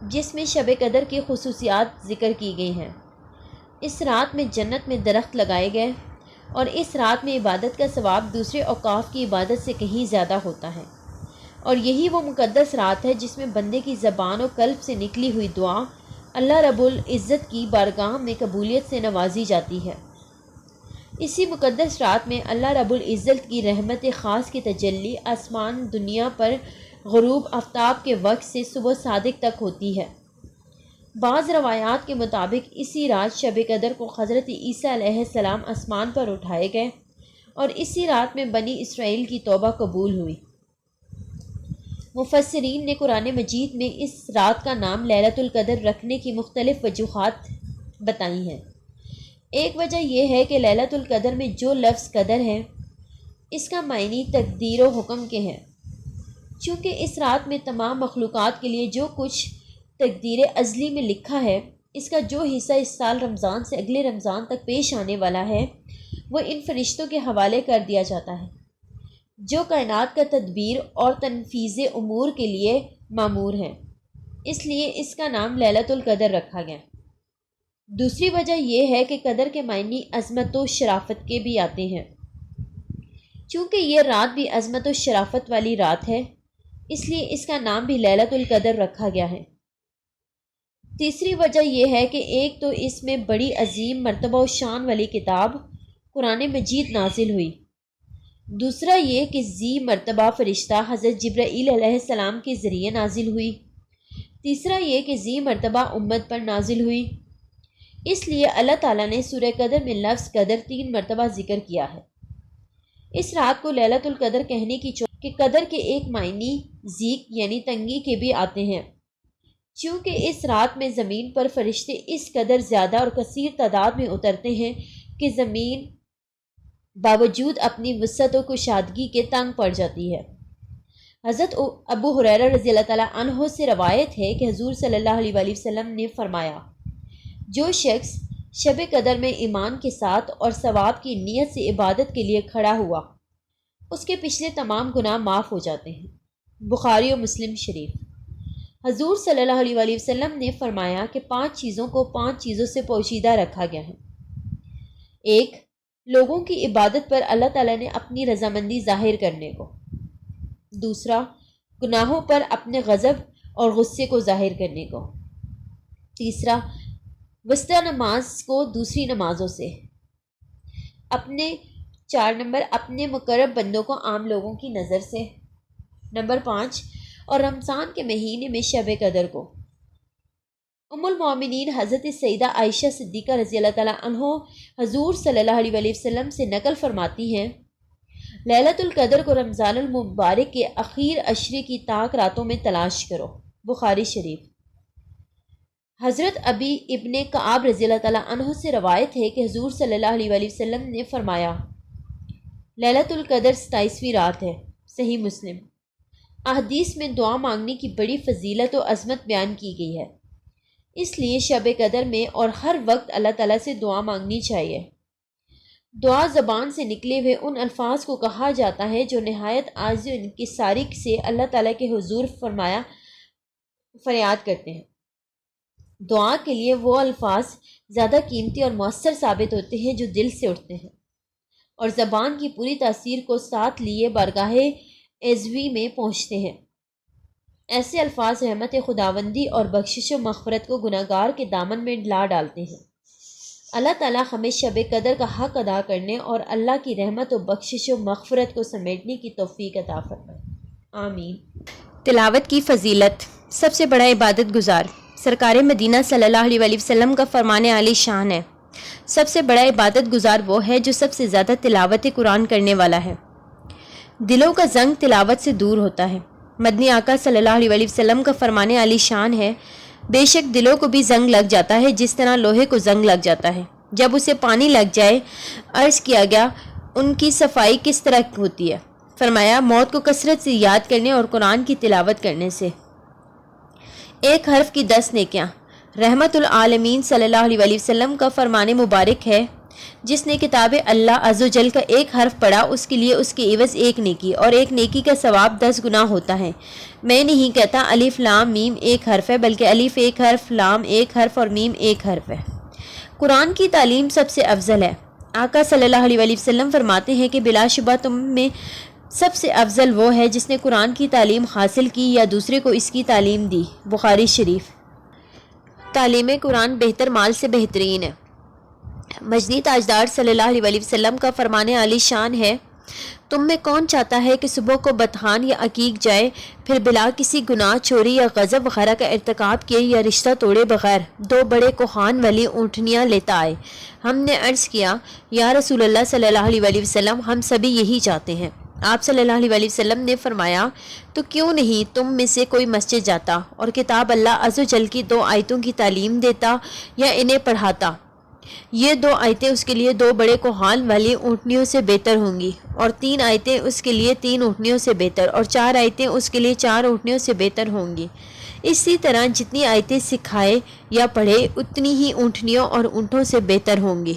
[SPEAKER 1] جس میں شب قدر کی خصوصیات ذکر کی گئی ہیں۔ اس رات میں جنت میں درخت لگائے گئے اور اس رات میں عبادت کا ثواب دوسرے اوقاف کی عبادت سے کہیں زیادہ ہوتا ہے، اور یہی وہ مقدس رات ہے جس میں بندے کی زبان و قلب سے نکلی ہوئی دعا اللہ رب العزت کی بارگاہ میں قبولیت سے نوازی جاتی ہے۔ اسی مقدس رات میں اللہ رب العزت کی رحمت خاص کی تجلی آسمان دنیا پر غروب آفتاب کے وقت سے صبح صادق تک ہوتی ہے۔ بعض روایات کے مطابق اسی رات شب قدر کو حضرت عیسیٰ علیہ السلام آسمان پر اٹھائے گئے اور اسی رات میں بنی اسرائیل کی توبہ قبول ہوئی۔ مفسرین نے قرآن مجید میں اس رات کا نام لیلۃ القدر رکھنے کی مختلف وجوہات بتائی ہیں۔ ایک وجہ یہ ہے کہ لیلۃ القدر میں جو لفظ قدر ہے اس کا معنی تقدیر و حکم کے ہیں، چونکہ اس رات میں تمام مخلوقات کے لیے جو کچھ تقدیر ازلی میں لکھا ہے اس کا جو حصہ اس سال رمضان سے اگلے رمضان تک پیش آنے والا ہے وہ ان فرشتوں کے حوالے کر دیا جاتا ہے جو کائنات کا تدبیر اور تنفیذ امور کے لیے مامور ہیں، اس لیے اس کا نام لیلۃ القدر رکھا گیا۔ دوسری وجہ یہ ہے کہ قدر کے معنی عظمت و شرافت کے بھی آتے ہیں۔ چونکہ یہ رات بھی عظمت و شرافت والی رات ہے، اس لیے اس کا نام بھی لیلۃ القدر رکھا گیا ہے۔ تیسری وجہ یہ ہے کہ ایک تو اس میں بڑی عظیم مرتبہ و شان والی کتاب قرآن مجید نازل ہوئی، دوسرا یہ کہ ذی مرتبہ فرشتہ حضرت جبرائیل علیہ السلام کے ذریعے نازل ہوئی، تیسرا یہ کہ ذی مرتبہ امت پر نازل ہوئی۔ اس لیے اللہ تعالیٰ نے سورہ قدر میں لفظ قدر 3 مرتبہ ذکر کیا ہے۔ اس رات کو لیلۃ القدر کہنے کی کہ قدر کے ایک معنی ضیق یعنی تنگی کے بھی آتے ہیں، چونکہ اس رات میں زمین پر فرشتے اس قدر زیادہ اور کثیر تعداد میں اترتے ہیں کہ زمین باوجود اپنی وسعت و کشادگی کے تنگ پڑ جاتی ہے۔ حضرت ابو ہریرہ رضی اللہ تعالیٰ عنہ سے روایت ہے کہ حضور صلی اللہ علیہ وآلہ وسلم نے فرمایا، جو شخص شب قدر میں ایمان کے ساتھ اور ثواب کی نیت سے عبادت کے لیے کھڑا ہوا، اس کے پچھلے تمام گناہ معاف ہو جاتے ہیں۔ بخاری و مسلم شریف۔ حضور صلی اللہ علیہ وآلہ وسلم نے فرمایا کہ 5 چیزوں کو 5 چیزوں سے پوشیدہ رکھا گیا ہے۔ 1، لوگوں کی عبادت پر اللہ تعالیٰ نے اپنی رضامندی ظاہر کرنے کو۔ 2، گناہوں پر اپنے غضب اور غصے کو ظاہر کرنے کو۔ 3، وسطی نماز کو دوسری نمازوں سے۔ 4 اپنے مقرب بندوں کو عام لوگوں کی نظر سے۔ 5، اور رمضان کے مہینے میں شب قدر کو۔ ام المومنین حضرت سیدہ عائشہ صدیقہ رضی اللہ تعالیٰ عنہ حضور صلی اللہ علیہ وآلہ وسلم سے نقل فرماتی ہیں، لیلۃ القدر کو رمضان المبارک کے اخیر عشرے کی طاق راتوں میں تلاش کرو۔ بخاری شریف۔ حضرت ابی ابن کعب رضی اللہ تعالیٰ عنہ سے روایت ہے کہ حضور صلی اللہ علیہ وآلہ وسلم نے فرمایا، لیلۃ القدر 27ویں رات ہے۔ صحیح مسلم۔ احادیث میں دعا مانگنے کی بڑی فضیلت و عظمت بیان کی گئی ہے، اس لیے شب قدر میں اور ہر وقت اللہ تعالیٰ سے دعا مانگنی چاہیے۔ دعا زبان سے نکلے ہوئے ان الفاظ کو کہا جاتا ہے جو نہایت عاجز و انکساری سے اللہ تعالیٰ کے حضور فریاد کرتے ہیں۔ دعا کے لیے وہ الفاظ زیادہ قیمتی اور مؤثر ثابت ہوتے ہیں جو دل سے اٹھتے ہیں اور زبان کی پوری تاثیر کو ساتھ لیے بارگاہ عزوی میں پہنچتے ہیں۔ ایسے الفاظ رحمت خداوندی اور بخشش و مغفرت کو گناہگار کے دامن میں لا ڈالتے ہیں۔ اللہ تعالیٰ ہمیں شب قدر کا حق ادا کرنے اور اللہ کی رحمت و بخشش و مغفرت کو سمیٹنے کی توفیق عطا فرمائے، آمین۔
[SPEAKER 2] تلاوت کی فضیلت۔ سب سے بڑا عبادت گزار سرکار مدینہ صلی اللہ علیہ وآلہ وسلم کا فرمان عالی شان ہے، سب سے بڑا عبادت گزار وہ ہے جو سب سے زیادہ تلاوت قرآن کرنے والا ہے۔ دلوں کا زنگ تلاوت سے دور ہوتا ہے۔ مدنی آقا صلی اللہ علیہ وآلہ وسلم کا فرمان عالی شان ہے، بے شک دلوں کو بھی زنگ لگ جاتا ہے جس طرح لوہے کو زنگ لگ جاتا ہے جب اسے پانی لگ جائے۔ عرض کیا گیا ان کی صفائی کس طرح ہوتی ہے؟ فرمایا موت کو کثرت سے یاد کرنے اور قرآن کی تلاوت کرنے سے۔ ایک حرف کی 10 نیکیاں۔ رحمت العالمین صلی اللہ علیہ وآلہ وسلم کا فرمان مبارک ہے، جس نے کتاب اللہ عز و جل کا ایک حرف پڑھا اس کے لیے اس کے عوض 1 نیکی اور 1 نیکی کا ثواب 10 گنا ہوتا ہے۔ میں نہیں کہتا الف لام میم ایک حرف ہے، بلکہ الف ایک حرف، لام ایک حرف اور میم ایک حرف ہے۔ قرآن کی تعلیم سب سے افضل ہے۔ آقا صلی اللہ علیہ وآلہ وسلم فرماتے ہیں کہ بلا شبہ تم میں سب سے افضل وہ ہے جس نے قرآن کی تعلیم حاصل کی یا دوسرے کو اس کی تعلیم دی۔ بخاری شریف۔ تعلیم قرآن بہتر مال سے بہترین ہے۔ مجنی تاجدار صلی اللہ علیہ وآلہ وسلم کا فرمان عالی شان ہے، تم میں کون چاہتا ہے کہ صبح کو بطحان یا عقیق جائے، پھر بلا کسی گناہ، چوری یا غضب وغیرہ کا ارتکاب کیے یا رشتہ توڑے بغیر 2 بڑے کوہان والی اونٹنیاں لیتا آئے؟ ہم نے عرض کیا یا رسول اللہ صلی اللہ علیہ وآلہ وسلم، ہم سبھی یہی چاہتے ہیں۔ آپ صلی اللہ علیہ وآلہ وسلم نے فرمایا تو کیوں نہیں تم میں سے کوئی مسجد جاتا اور کتاب اللہ عز و جل کی 2 آیتوں کی تعلیم دیتا یا انہیں پڑھاتا؟ یہ 2 آیتیں اس کے لیے 2 بڑے کوہان والی اونٹنیوں سے بہتر ہوں گی، اور 3 آیتیں اس کے لیے 3 اونٹنیوں سے بہتر، اور 4 آیتیں اس کے لیے 4 اونٹنیوں سے بہتر ہوں گی۔ اسی طرح جتنی آیتیں سکھائے یا پڑھے اتنی ہی اونٹنیوں اور اونٹوں سے بہتر ہوں گی۔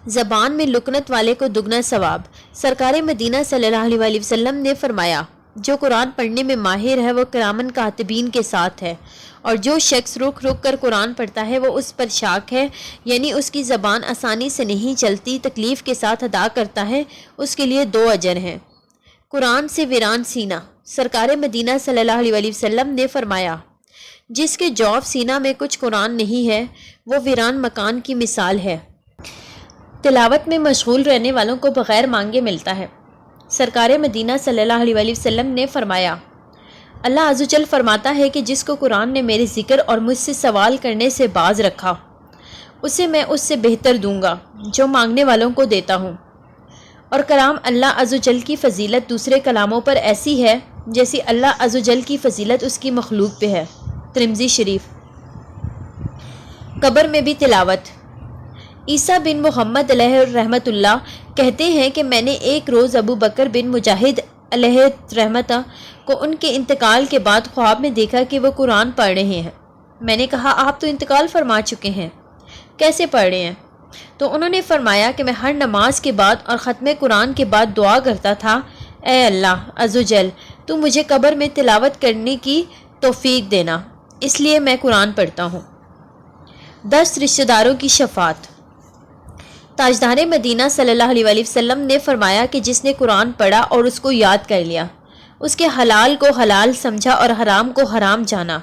[SPEAKER 2] زبان میں لکنت والے کو دگنا ثواب۔ سرکار مدینہ صلی اللہ علیہ وآلہ وسلم نے فرمایا جو قرآن پڑھنے میں ماہر ہے وہ کرامن کاتبین کے ساتھ ہے، اور جو شخص رک رک کر قرآن پڑھتا ہے وہ اس پر شاک ہے، یعنی اس کی زبان آسانی سے نہیں چلتی، تکلیف کے ساتھ ادا کرتا ہے، اس کے لیے 2 اجر ہیں۔ قرآن سے ویران سینہ، سرکار مدینہ صلی اللہ علیہ وسلم نے فرمایا، جس کے جوف سینہ میں کچھ قرآن نہیں ہے وہ ویران مکان کی مثال ہے۔ تلاوت میں مشغول رہنے والوں کو بغیر مانگے ملتا ہے۔ سرکار مدینہ صلی اللہ علیہ وسلم نے فرمایا، اللہ عز و جل فرماتا ہے کہ جس کو قرآن نے میرے ذکر اور مجھ سے سوال کرنے سے باز رکھا اسے میں اس سے بہتر دوں گا جو مانگنے والوں کو دیتا ہوں۔ اور کلام اللہ عز و جل کی فضیلت دوسرے کلاموں پر ایسی ہے جیسی اللہ عز و جل کی فضیلت اس کی مخلوق پہ ہے۔ ترمذی شریف۔ قبر میں بھی تلاوت۔ عیسیٰ بن محمد علیہ رحمۃ اللہ کہتے ہیں کہ میں نے ایک روز ابو بکر بن مجاہد علیہ رحمت کو ان کے انتقال کے بعد خواب میں دیکھا کہ وہ قرآن پڑھ رہے ہیں۔ میں نے کہا، آپ تو انتقال فرما چکے ہیں، کیسے پڑھ رہے ہیں؟ تو انہوں نے فرمایا کہ میں ہر نماز کے بعد اور ختم قرآن کے بعد دعا کرتا تھا، اے اللہ عز و جل تو مجھے قبر میں تلاوت کرنے کی توفیق دینا، اس لیے میں قرآن پڑھتا ہوں۔ 10 رشتہ داروں کی شفاعت۔ تاجدار مدینہ صلی اللہ علیہ وسلم نے فرمایا کہ جس نے قرآن پڑھا اور اس کو یاد کر لیا، اس کے حلال کو حلال سمجھا اور حرام کو حرام جانا،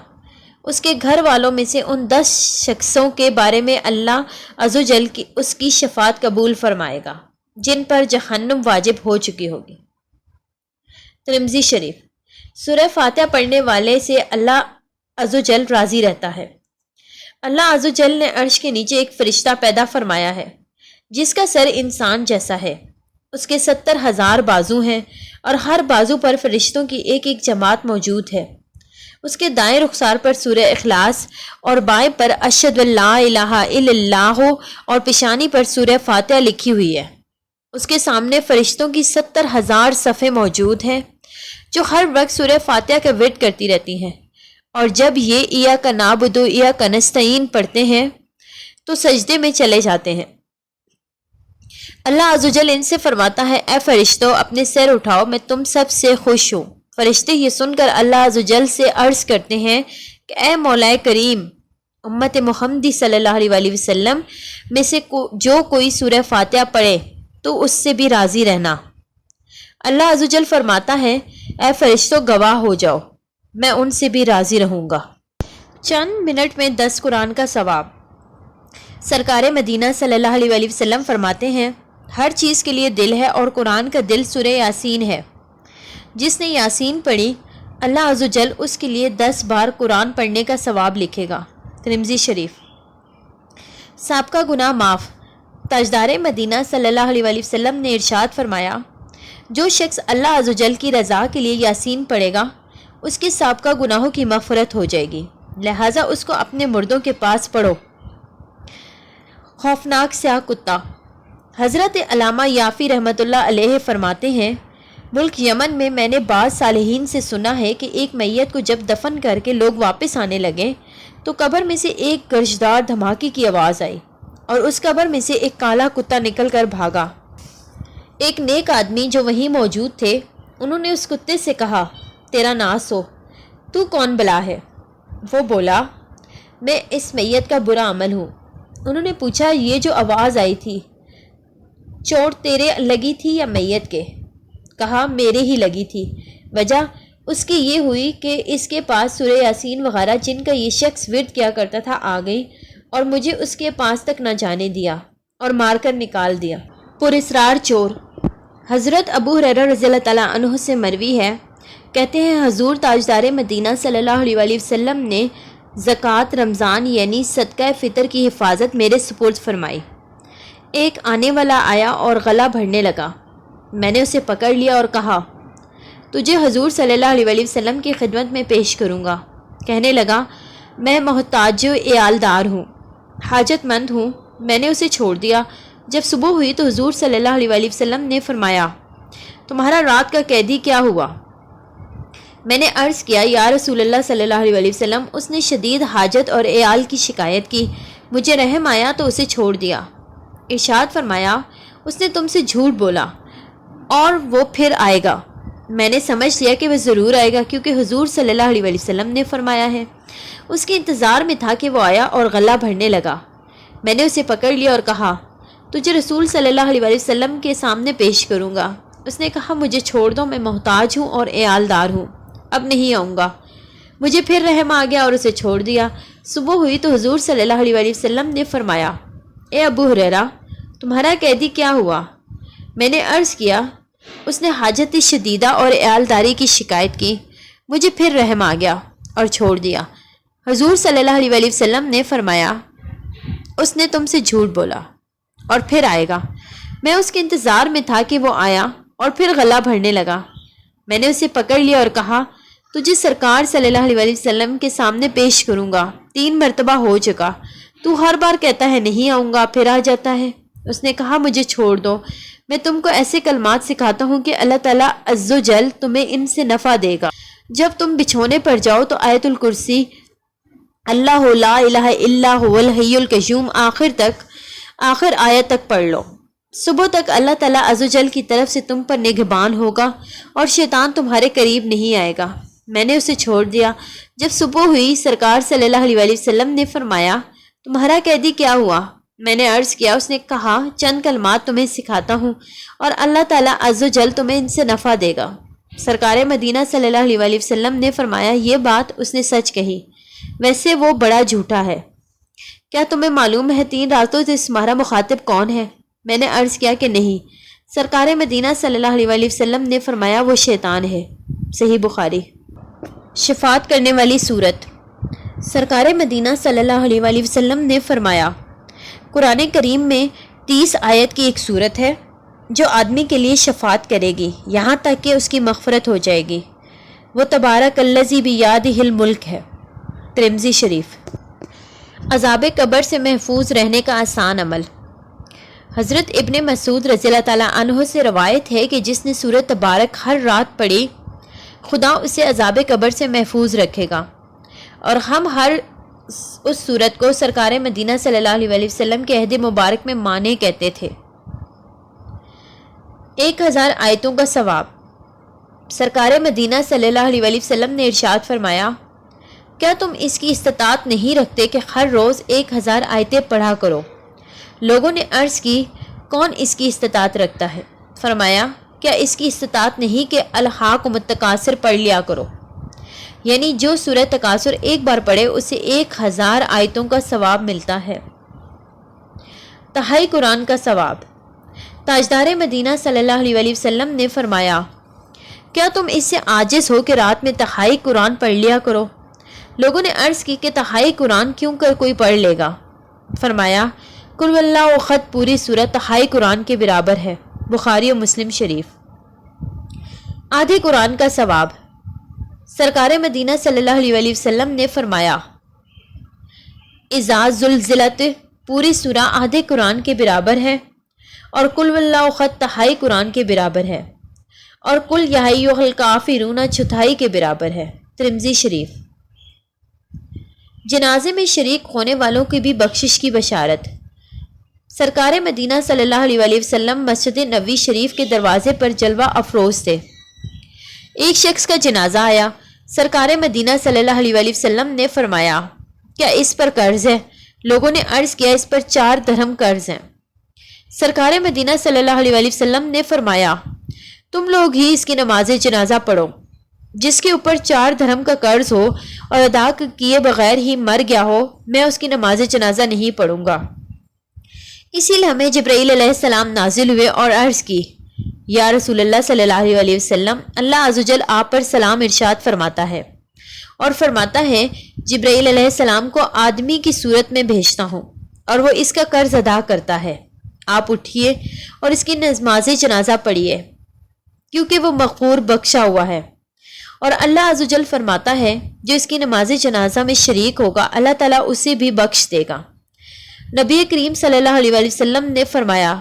[SPEAKER 2] اس کے گھر والوں میں سے ان 10 شخصوں کے بارے میں اللہ عز و جل اس کی شفاعت قبول فرمائے گا جن پر جہنم واجب ہو چکی ہوگی۔ ترمذی شریف۔ سورہ فاتحہ پڑھنے والے سے اللہ عز و جل راضی رہتا ہے۔ اللہ عز و جل نے عرش کے نیچے ایک فرشتہ پیدا فرمایا ہے جس کا سر انسان جیسا ہے، اس کے 70,000 بازو ہیں اور ہر بازو پر فرشتوں کی ایک ایک جماعت موجود ہے۔ اس کے دائیں رخسار پر سورہ اخلاص اور بائیں پر اشہد ان لا الہ الا اللہ اور پیشانی پر سورہ فاتحہ لکھی ہوئی ہے۔ اس کے سامنے فرشتوں کی 70,000 صفیں موجود ہیں جو ہر وقت سورہ فاتحہ کا ورد کرتی رہتی ہیں، اور جب یہ ایاک نعبد و ایاک نستعین پڑھتے ہیں تو سجدے میں چلے جاتے ہیں۔ اللہ عز و جل ان سے فرماتا ہے، اے فرشتوں اپنے سر اٹھاؤ، میں تم سب سے خوش ہوں۔ فرشتے یہ سن کر اللہ عز و جل سے عرض کرتے ہیں کہ اے مولا کریم، امت محمدی صلی اللہ علیہ وسلم میں سے جو کوئی سورہ فاتحہ پڑھے تو اس سے بھی راضی رہنا۔ اللہ عز و جل فرماتا ہے، اے فرشتوں گواہ ہو جاؤ، میں ان سے بھی راضی رہوں گا۔ چند منٹ میں 10 قرآن کا ثواب۔ سرکار مدینہ صلی اللہ علیہ وسلم فرماتے ہیں، ہر چیز کے لیے دل ہے اور قرآن کا دل سورہ یاسین ہے۔ جس نے یاسین پڑھی اللہ عز و جل اس کے لیے 10 بار قرآن پڑھنے کا ثواب لکھے گا۔ ترمذی شریف۔ سابقہ گناہ معاف۔ تاجدار مدینہ صلی اللہ علیہ وسلم نے ارشاد فرمایا، جو شخص اللہ عز و جل کی رضا کے لیے یاسین پڑھے گا اس کے سابقہ گناہوں کی مغفرت ہو جائے گی، لہٰذا اس کو اپنے مردوں کے پاس پڑھو۔ خوفناک سیاہ کتا۔ حضرت علامہ یافی رحمۃ اللہ علیہ فرماتے ہیں، ملک یمن میں نے بعض صالحین سے سنا ہے کہ ایک میت کو جب دفن کر کے لوگ واپس آنے لگے تو قبر میں سے ایک گرجدار دھماکے کی آواز آئی اور اس قبر میں سے ایک کالا کتا نکل کر بھاگا۔ ایک نیک آدمی جو وہیں موجود تھے انہوں نے اس کتے سے کہا، تیرا ناس ہو، تو کون بلا ہے؟ وہ بولا، میں اس میت کا برا عمل ہوں۔ انہوں نے پوچھا، یہ جو آواز آئی تھی چوٹ تیرے لگی تھی یا میت کے؟ کہا، میرے ہی لگی تھی۔ وجہ اس کی یہ ہوئی کہ اس کے پاس سورہ یاسین وغیرہ جن کا یہ شخص ورد کیا کرتا تھا آ گئی اور مجھے اس کے پاس تک نہ جانے دیا اور مار کر نکال دیا۔ پر اسرار چور۔ حضرت ابو ہریرہ رضی اللہ تعالیٰ عنہ سے مروی ہے، کہتے ہیں حضور تاجدار مدینہ صلی اللہ علیہ وسلم نے زکوٰۃ رمضان یعنی صدقہ فطر کی حفاظت میرے سپرد فرمائی۔ ایک آنے والا آیا اور غلہ بھرنے لگا، میں نے اسے پکڑ لیا اور کہا، تجھے حضور صلی اللہ علیہ وسلم کی خدمت میں پیش کروں گا۔ کہنے لگا، میں محتاج عیالدار ہوں، حاجت مند ہوں۔ میں نے اسے چھوڑ دیا۔ جب صبح ہوئی تو حضور صلی اللہ علیہ وسلم نے فرمایا، تمہارا رات کا قیدی کیا ہوا؟ میں نے عرض کیا، یا رسول اللہ صلی اللہ علیہ وسلم، اس نے شدید حاجت اور عیال کی شکایت کی، مجھے رحم آیا تو اسے چھوڑ دیا۔ ارشاد فرمایا، اس نے تم سے جھوٹ بولا اور وہ پھر آئے گا۔
[SPEAKER 1] میں نے سمجھ لیا کہ وہ ضرور آئے گا، کیونکہ حضور صلی اللہ علیہ وسلم نے فرمایا ہے۔ اس کے انتظار میں تھا کہ وہ آیا اور غلہ بھرنے لگا۔ میں نے اسے پکڑ لیا اور کہا، تجھے رسول صلی اللہ علیہ وسلم کے سامنے پیش کروں گا۔ اس نے کہا، مجھے چھوڑ دو، میں محتاج ہوں اور عیالدار ہوں، اب نہیں آؤں گا۔ مجھے پھر رحم آ گیا اور اسے چھوڑ دیا۔ صبح ہوئی تو حضور صلی اللہ علیہ وسلم نے فرمایا، اے ابو ہریرہ، تمہارا قیدی کیا ہوا؟ میں نے عرض کیا، اس نے حاجت شدیدہ اور عیالداری کی شکایت کی، مجھے پھر رحم آ گیا اور چھوڑ دیا۔ حضور صلی اللہ علیہ وسلم نے فرمایا، اس نے تم سے جھوٹ بولا اور پھر آئے گا۔ میں اس کے انتظار میں تھا کہ وہ آیا اور پھر غلہ بھرنے لگا۔ میں نے اسے پکڑ لیا اور کہا، تجھے سرکار صلی اللہ علیہ وسلم کے سامنے پیش کروں گا۔ 3 مرتبہ ہو چکا، تو ہر بار کہتا ہے نہیں آؤں گا، پھر آ جاتا ہے۔ اس نے کہا، مجھے چھوڑ دو، میں تم کو ایسے کلمات سکھاتا ہوں کہ اللہ تعالیٰ عز و جل تمہیں ان سے نفع دے گا۔ جب تم بچھونے پر جاؤ تو آیت الکرسی، اللہ لا الہ الا هو الحی القیوم آخر آیت تک پڑھ لو۔ صبح تک اللہ تعالیٰ عز و جل کی طرف سے تم پر نگہبان ہوگا اور شیطان تمہارے قریب نہیں آئے گا۔ میں نے اسے چھوڑ دیا۔ جب صبح ہوئی، سرکار صلی اللہ علیہ وسلم نے فرمایا، تمہارا قیدی کیا ہوا؟ میں نے عرض کیا۔ اس نے کہا، چند کلمات تمہیں سکھاتا ہوں اور اللہ تعالیٰ عز و جل تمہیں ان سے نفع دے گا۔ سرکار مدینہ صلی اللہ علیہ وسلم نے فرمایا، یہ بات اس نے سچ کہی، ویسے وہ بڑا جھوٹا ہے۔ کیا تمہیں معلوم ہے 3 راتوں سے تمہارا مخاطب کون ہے؟ میں نے عرض کیا کہ نہیں۔ سرکار مدینہ صلی اللہ علیہ وسلم نے فرمایا، وہ شیطان ہے۔ صحیح بخاری۔ شفاعت کرنے والی صورت۔ سرکار مدینہ صلی اللہ علیہ وسلم نے فرمایا، قرآن کریم میں 30 آیت کی ایک صورت ہے جو آدمی کے لیے شفاعت کرے گی یہاں تک کہ اس کی مغفرت ہو جائے گی۔ وہ تبارک الذی بیدہ الملک ہے۔ ترمذی شریف۔ عذاب قبر سے محفوظ رہنے کا آسان عمل۔ حضرت ابن مسعود رضی اللہ تعالیٰ عنہ سے روایت ہے کہ جس نے سورۃ تبارک ہر رات پڑھی، خدا اسے عذاب قبر سے محفوظ رکھے گا۔ اور ہم ہر اس سورت کو سرکار مدینہ صلی اللہ علیہ وسلم کے عہد مبارک میں معنی کہتے تھے۔ 1000 آیتوں کا ثواب۔ سرکار مدینہ صلی اللہ علیہ وسلم نے ارشاد فرمایا، کیا تم اس کی استطاعت نہیں رکھتے کہ ہر روز 1000 آیتیں پڑھا کرو؟ لوگوں نے عرض کی، کون اس کی استطاعت رکھتا ہے؟ فرمایا، کیا اس کی استطاعت نہیں کہ الحاقم التکاثر پڑھ لیا کرو؟ یعنی جو سورہ تکاثر ایک بار پڑھے اسے 1000 آیتوں کا ثواب ملتا ہے۔ تہائی قرآن کا ثواب۔ تاجدار مدینہ صلی اللہ علیہ وسلم نے فرمایا، کیا تم اس سے عاجز ہو کہ رات میں تہائی قرآن پڑھ لیا کرو؟ لوگوں نے عرض کی کہ تہائی قرآن کیوں کر کوئی پڑھ لے گا؟ فرمایا، قل واللہ احد پوری سورت تہائی قرآن کے برابر ہے۔ بخاری و مسلم شریف۔ آدھے قرآن کا ثواب۔ سرکار مدینہ صلی اللہ علیہ وسلم نے فرمایا، اذا زلزلت پوری سورہ آدھے قرآن کے برابر ہے، اور قل واللہ احد تہائی قرآن کے برابر ہے، اور قل یا ایھا الکافرون چوتھائی کے برابر ہے۔ ترمذی شریف۔ جنازے میں شریک ہونے والوں کی بھی بخشش کی بشارت۔ سرکار مدینہ صلی اللہ علیہ وسلم مسجد نبوی شریف کے دروازے پر جلوہ افروز تھے۔ ایک شخص کا جنازہ آیا۔ سرکار مدینہ صلی اللہ علیہ وسلم نے فرمایا، کیا اس پر قرض ہے؟ لوگوں نے عرض کیا، اس پر 4 درہم قرض ہیں۔ سرکار مدینہ صلی اللہ علیہ وسلم نے فرمایا، تم لوگ ہی اس کی نماز جنازہ پڑھو۔ جس کے اوپر 4 درہم کا قرض ہو اور ادا کیے بغیر ہی مر گیا ہو، میں اس کی نماز جنازہ نہیں پڑھوں گا۔ اسی لمحے جبرائیل علیہ السلام نازل ہوئے اور عرض کی، یا رسول اللہ صلی اللہ علیہ وسلم، اللہ عز و جل آپ پر سلام ارشاد فرماتا ہے اور فرماتا ہے، جبرائیل علیہ السلام کو آدمی کی صورت میں بھیجتا ہوں اور وہ اس کا قرض ادا کرتا ہے۔ آپ اٹھیے اور اس کی نماز جنازہ پڑھیے، کیونکہ وہ مغفور بخشا ہوا ہے۔ اور اللہ عز و جل فرماتا ہے، جو اس کی نماز جنازہ میں شریک ہوگا اللہ تعالیٰ اسے بھی بخش دے گا۔ نبی کریم صلی اللہ علیہ وسلم نے فرمایا،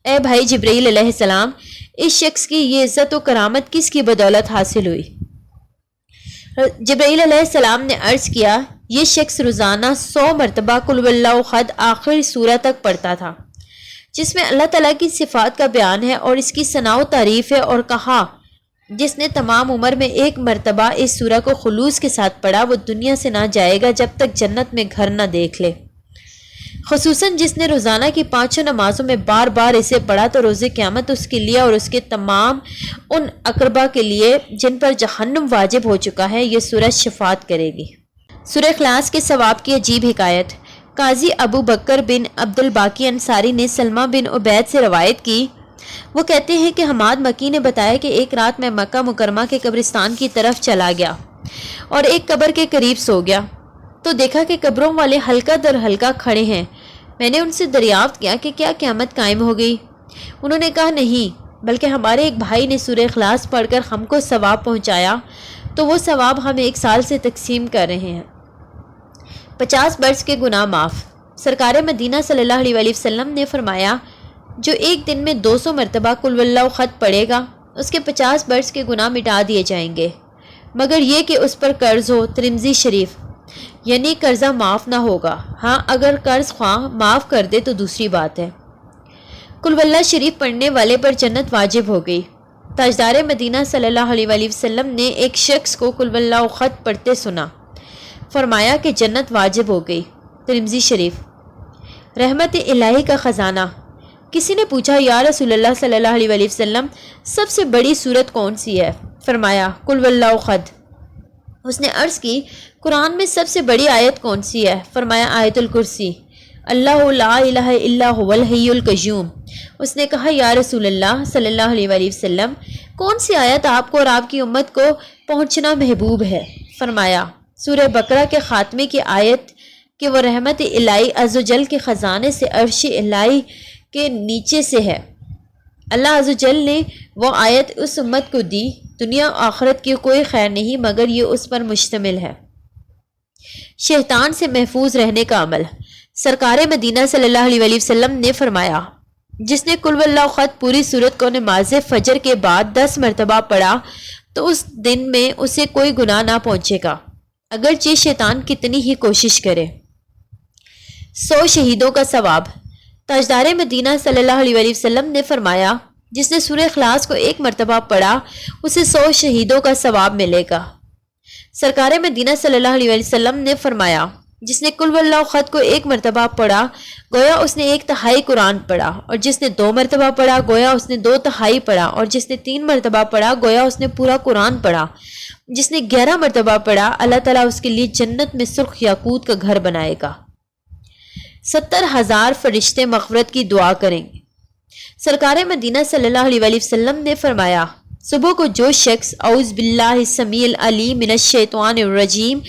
[SPEAKER 1] اے بھائی جبرائیل علیہ السلام، اس شخص کی یہ عزت و کرامت کس کی بدولت حاصل ہوئی؟ جبرائیل علیہ السلام نے عرض کیا، یہ شخص روزانہ 100 مرتبہ قل واللہ احد آخر سورہ تک پڑھتا تھا، جس میں اللہ تعالیٰ کی صفات کا بیان ہے اور اس کی ثنا و تعریف ہے، اور کہا، جس نے تمام عمر میں ایک مرتبہ اس سورہ کو خلوص کے ساتھ پڑھا وہ دنیا سے نہ جائے گا جب تک جنت میں گھر نہ دیکھ لے۔ خصوصاً جس نے روزانہ کی 5 نمازوں میں بار بار اسے پڑھا تو روز قیامت اس کے لیے اور اس کے تمام ان اقربا کے لیے جن پر جہنم واجب ہو چکا ہے یہ سورہ شفاعت کرے گی۔ سورہ اخلاص کے ثواب کی عجیب حکایت۔ قاضی ابو بکر بن عبد الباقی انصاری نے سلمہ بن عبید سے روایت کی، وہ کہتے ہیں کہ حماد مکی نے بتایا کہ ایک رات میں مکہ مکرمہ کے قبرستان کی طرف چلا گیا اور ایک قبر کے قریب سو گیا تو دیکھا کہ قبروں والے حلقہ در حلقہ کھڑے ہیں۔ میں نے ان سے دریافت کیا کہ کیا قیامت قائم ہو گئی؟ انہوں نے کہا نہیں، بلکہ ہمارے ایک بھائی نے سورہ اخلاص پڑھ کر ہم کو ثواب پہنچایا تو وہ ثواب ہم 1 سال سے تقسیم کر رہے ہیں۔ 50 برس کے گناہ معاف۔ سرکار مدینہ صلی اللہ علیہ وآلہ وسلم نے فرمایا جو ایک دن میں 200 مرتبہ قل واللہ خط پڑھے گا اس کے 50 برس کے گناہ مٹا دیے جائیں گے مگر یہ کہ اس پر قرض ہو۔ ترمذی شریف۔ یعنی قرضہ معاف نہ ہوگا، ہاں اگر قرض خواہ معاف کر دے تو دوسری بات ہے۔ قل واللہ شریف پڑھنے والے پر جنت واجب ہو گئی۔ تاجدار مدینہ صلی اللہ علیہ وآلہ وسلم نے ایک شخص کو قل واللہ خط پڑھتے سنا، فرمایا کہ جنت واجب ہو گئی۔ ترمذی شریف۔ رحمت الہی کا خزانہ۔ کسی نے پوچھا یا رسول اللہ صلی اللہ علیہ وآلہ وسلم سب سے بڑی سورت کون سی ہے؟ فرمایا قل واللہ خط۔ اس نے عرض کی قرآن میں سب سے بڑی آیت کون سی ہے؟ فرمایا آیت الکرسی۔ اللہ لا الہ الا هو الحی القیوم۔ اس نے کہا یا رسول اللہ صلی اللہ علیہ وآلہ وسلم کون سی آیت آپ کو اور آپ کی امت کو پہنچنا محبوب ہے؟ فرمایا سورہ بقرہ کے خاتمے کی آیت کہ وہ رحمت الہی عز و جل کے خزانے سے عرش الہی کے نیچے سے ہے۔ اللہ عز و جل نے وہ آیت اس امت کو دی، دنیا و آخرت کی کوئی خیر نہیں مگر یہ اس پر مشتمل ہے۔ شیطان سے محفوظ رہنے کا عمل۔ سرکار مدینہ صلی اللہ علیہ وآلہ وسلم نے فرمایا جس نے قل واللہ خط پوری سورت کو نماز فجر کے بعد 10 مرتبہ پڑھا تو اس دن میں اسے کوئی گناہ نہ پہنچے گا اگرچہ شیطان کتنی ہی کوشش کرے۔ 100 شہیدوں کا ثواب۔ تاجدار مدینہ صلی اللہ علیہ وآلہ وسلم نے فرمایا جس نے سورہ اخلاص کو 1 مرتبہ پڑھا اسے 100 شہیدوں کا ثواب ملے گا۔ سرکار مدینہ صلی اللہ علیہ وآلہ وسلم نے فرمایا جس نے قل واللہ خط کو 1 مرتبہ پڑھا گویا اس نے 1/3 قرآن پڑھا، اور جس نے 2 مرتبہ پڑھا گویا اس نے 2/3 پڑھا، اور جس نے 3 مرتبہ پڑھا گویا اس نے پورا قرآن پڑھا۔ جس نے 11 مرتبہ پڑھا اللہ تعالیٰ اس کے لیے جنت میں سرخ یاقوت کا گھر بنائے گا۔ 70,000 فرشتے مغفرت کی دعا کریں گے۔ سرکار مدینہ صلی اللہ علیہ وآلہ وسلم نے فرمایا صبح کو جو شخص اعوذ باللہ السمیع العلیم من الشیطان الرجیم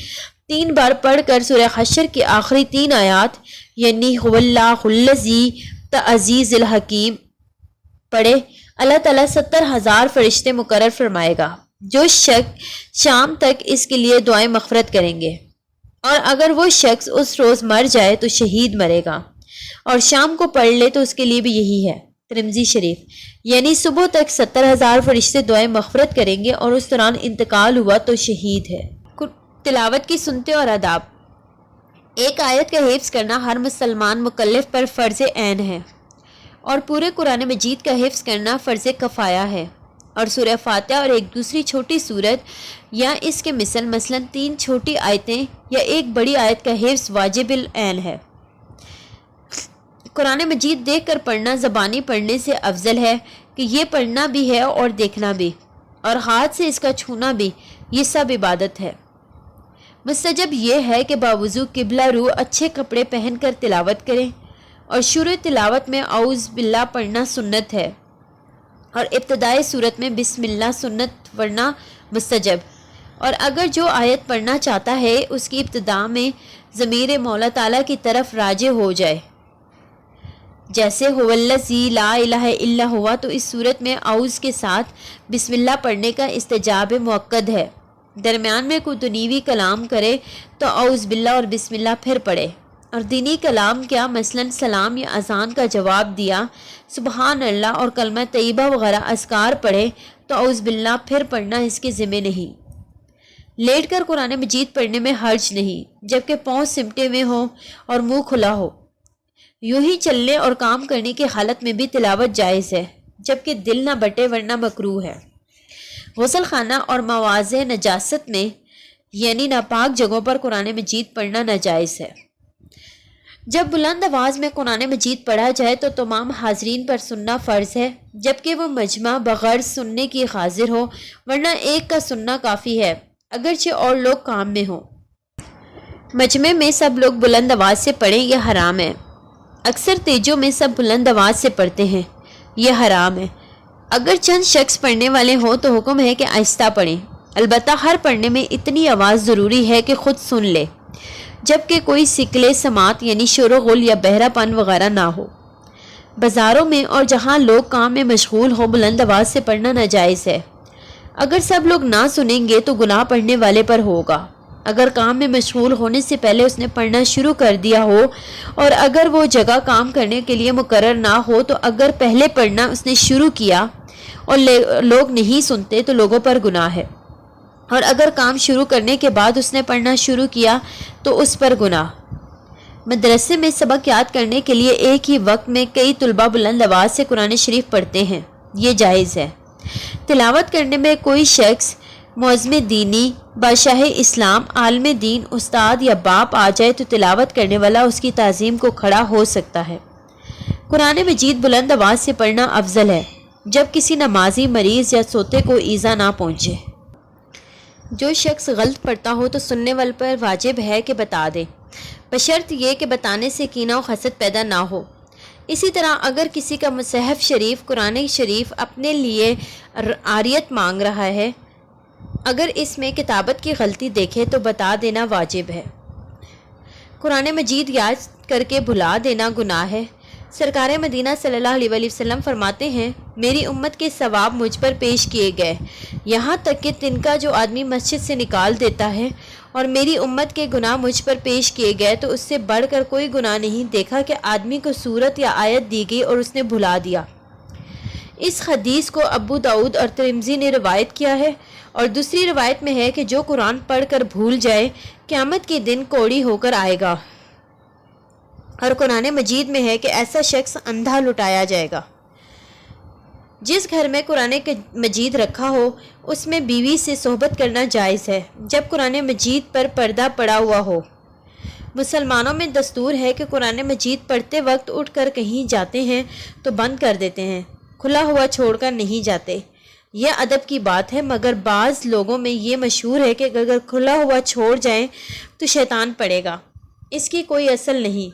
[SPEAKER 1] 3 بار پڑھ کر سورہ حشر کی آخری 3 آیات یعنی هو اللہ الذی تعزیز الحکیم پڑھے اللہ تعالیٰ 70,000 فرشتے مقرر فرمائے گا جو شخص شام تک اس کے لیے دعائیں مغفرت کریں گے، اور اگر وہ شخص اس روز مر جائے تو شہید مرے گا، اور شام کو پڑھ لے تو اس کے لیے بھی یہی ہے۔ ترمذی شریف۔ یعنی صبح تک 70,000 فرشتے دعائیں مغفرت کریں گے اور اس دوران انتقال ہوا تو شہید ہے۔
[SPEAKER 2] تلاوت کی سنتے اور آداب۔ ایک آیت کا حفظ کرنا ہر مسلمان مکلف پر فرض عین ہے، اور پورے قرآن مجید کا حفظ کرنا فرض کفایہ ہے، اور سورہ فاتحہ اور ایک دوسری چھوٹی سورت یا اس کے مثلاً 3 چھوٹی آیتیں یا ایک بڑی آیت کا حفظ واجب العین ہے۔ قرآن مجید دیکھ کر پڑھنا زبانی پڑھنے سے افضل ہے کہ یہ پڑھنا بھی ہے اور دیکھنا بھی، اور ہاتھ سے اس کا چھونا بھی، یہ سب عبادت ہے۔ مستجب یہ ہے کہ باوضو قبلہ رو اچھے کپڑے پہن کر تلاوت کریں، اور شروع تلاوت میں اعوذ باللہ پڑھنا سنت ہے، اور ابتدائی صورت میں بسم اللہ سنت ورنہ مستجب، اور اگر جو آیت پڑھنا چاہتا ہے اس کی ابتدا میں ضمیر مولا تعالیٰ کی طرف راجع ہو جائے، جیسے هو الذی لا الہ الا ہوا، تو اس صورت میں اعوذ کے ساتھ بسم اللہ پڑھنے کا استجاب مؤکد ہے۔ درمیان میں کوئی دنیوی کلام کرے تو اعوذ باللہ اور بسم اللہ پھر پڑھے، اور دینی کلام کیا مثلاً سلام یا اذان کا جواب دیا، سبحان اللہ اور کلمہ طیبہ وغیرہ اذکار پڑھے تو اعوذ باللہ پھر پڑھنا اس کے ذمہ نہیں۔ لیٹ کر قرآن مجید پڑھنے میں حرج نہیں جبکہ پاؤں سمٹے ہوئے ہوں اور منہ کھلا ہو۔ یوں ہی چلنے اور کام کرنے کی حالت میں بھی تلاوت جائز ہے جبکہ دل نہ بٹے ورنہ مکروہ ہے۔
[SPEAKER 1] غسل خانہ اور مواضع نجاست میں یعنی ناپاک جگہوں پر قرآن مجید پڑھنا ناجائز ہے۔ جب بلند آواز میں قرآن مجید پڑھا جائے تو تمام حاضرین پر سننا فرض ہے، جبکہ وہ مجمع بغیر سننے کی حاضر ہو، ورنہ ایک کا سننا کافی ہے اگرچہ اور لوگ کام میں ہوں۔ مجمع میں سب لوگ بلند آواز سے پڑھیں یہ حرام ہے۔ اکثر تیجوں میں سب بلند آواز سے پڑھتے ہیں، یہ حرام ہے۔ اگر چند شخص پڑھنے والے ہوں تو حکم ہے کہ آہستہ پڑھیں، البتہ ہر پڑھنے میں اتنی آواز ضروری ہے کہ خود سن لے، جبکہ کوئی سکلے سماعت یعنی شور و غل یا بہرا پن وغیرہ نہ ہو۔ بازاروں میں اور جہاں لوگ کام میں مشغول ہوں بلند آواز سے پڑھنا ناجائز ہے۔ اگر سب لوگ نہ سنیں گے تو گناہ پڑھنے والے پر ہوگا۔ اگر کام میں مشغول ہونے سے پہلے اس نے پڑھنا شروع کر دیا ہو اور اگر وہ جگہ کام کرنے کے لیے مقرر نہ ہو تو اگر پہلے پڑھنا اس نے شروع کیا اور لوگ نہیں سنتے تو لوگوں پر گناہ ہے، اور اگر کام شروع کرنے کے بعد اس نے پڑھنا شروع کیا تو اس پر گناہ۔ مدرسے میں سبق یاد کرنے کے لیے ایک ہی وقت میں کئی طلباء بلند آواز سے قرآن شریف پڑھتے ہیں، یہ جائز ہے۔ تلاوت کرنے میں کوئی شخص معظم دینی، بادشاہ اسلام، عالم دین، استاد یا باپ آ جائے تو تلاوت کرنے والا اس کی تعظیم کو کھڑا ہو سکتا ہے۔ قرآن مجید بلند آواز سے پڑھنا افضل ہے جب کسی نمازی، مریض یا سوتے کو ایذا نہ پہنچے۔ جو شخص غلط پڑھتا ہو تو سننے والے پر واجب ہے کہ بتا دے، بشرط یہ کہ بتانے سے کینہ و حسد پیدا نہ ہو۔ اسی طرح اگر کسی کا مصحف شریف، قرآن شریف اپنے لیے عاریت مانگ رہا ہے، اگر اس میں کتابت کی غلطی دیکھے تو بتا دینا واجب ہے۔ قرآن مجید یاد کر کے بھلا دینا گناہ ہے۔ سرکار مدینہ صلی اللہ علیہ وآلہ وسلم فرماتے ہیں، میری امت کے ثواب مجھ پر پیش کیے گئے، یہاں تک کہ تنکا جو آدمی مسجد سے نکال دیتا ہے، اور میری امت کے گناہ مجھ پر پیش کیے گئے تو اس سے بڑھ کر کوئی گناہ نہیں دیکھا کہ آدمی کو سورت یا آیت دی گئی اور اس نے بھلا دیا۔ اس حدیث کو ابو داؤد اور ترمذی نے روایت کیا ہے، اور دوسری روایت میں ہے کہ جو قرآن پڑھ کر بھول جائے قیامت کے دن کوڑی ہو کر آئے گا، اور قرآن مجید میں ہے کہ ایسا شخص اندھا لٹایا جائے گا۔ جس گھر میں قرآن مجید رکھا ہو اس میں بیوی سے صحبت کرنا جائز ہے جب قرآن مجید پر پردہ پڑا ہوا ہو۔ مسلمانوں میں دستور ہے کہ قرآن مجید پڑھتے وقت اٹھ کر کہیں جاتے ہیں تو بند کر دیتے ہیں، کھلا ہوا چھوڑ کر نہیں جاتے۔ یہ ادب کی بات ہے، مگر بعض لوگوں میں یہ مشہور ہے کہ اگر کھلا ہوا چھوڑ جائیں تو شیطان پڑے گا، اس کی کوئی اصل نہیں۔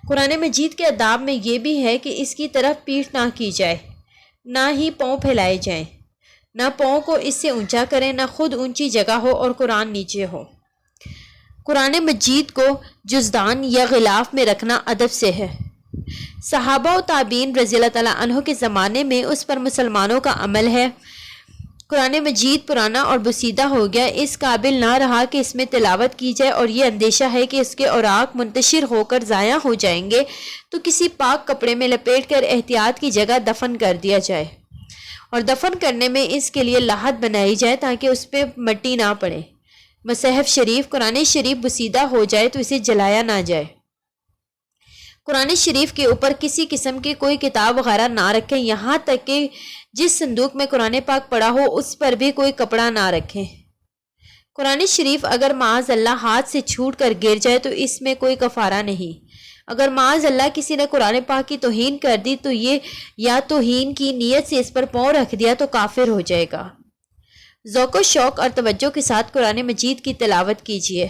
[SPEAKER 1] قرآن مجید کے آداب میں یہ بھی ہے کہ اس کی طرف پیٹھ نہ کی جائے، نہ ہی پاؤں پھیلائے جائیں، نہ پاؤں کو اس سے اونچا کریں، نہ خود اونچی جگہ ہو اور قرآن نیچے ہو۔ قرآن مجید کو جزدان یا غلاف میں رکھنا ادب سے ہے۔ صحابہ و تابعین رضی اللہ تعالیٰ عنہ کے زمانے میں اس پر مسلمانوں کا عمل ہے۔ قرآن مجید پرانا اور بسیدہ ہو گیا، اس قابل نہ رہا کہ اس میں تلاوت کی جائے، اور یہ اندیشہ ہے کہ اس کے اوراق منتشر ہو کر ضائع ہو جائیں گے تو کسی پاک کپڑے میں لپیٹ کر احتیاط کی جگہ دفن کر دیا جائے، اور دفن کرنے میں اس کے لیے لاحت بنائی جائے تاکہ اس پہ مٹی نہ پڑے۔ مصحف شریف، قرآن شریف بسیدہ ہو جائے تو اسے جلایا نہ جائے۔ قرآن شریف کے اوپر کسی قسم کی کوئی کتاب وغیرہ نہ رکھیں، یہاں تک کہ جس صندوق میں قرآن پاک پڑا ہو اس پر بھی کوئی کپڑا نہ رکھیں۔ قرآن شریف اگر معاذ اللہ ہاتھ سے چھوٹ کر گر جائے تو اس میں کوئی کفارہ نہیں۔ اگر معاذ اللہ کسی نے قرآن پاک کی توہین کر دی تو یہ یا توہین کی نیت سے اس پر پاؤں رکھ دیا تو کافر ہو جائے گا۔ ذوق و شوق اور توجہ کے ساتھ قرآن مجید کی تلاوت کیجیے۔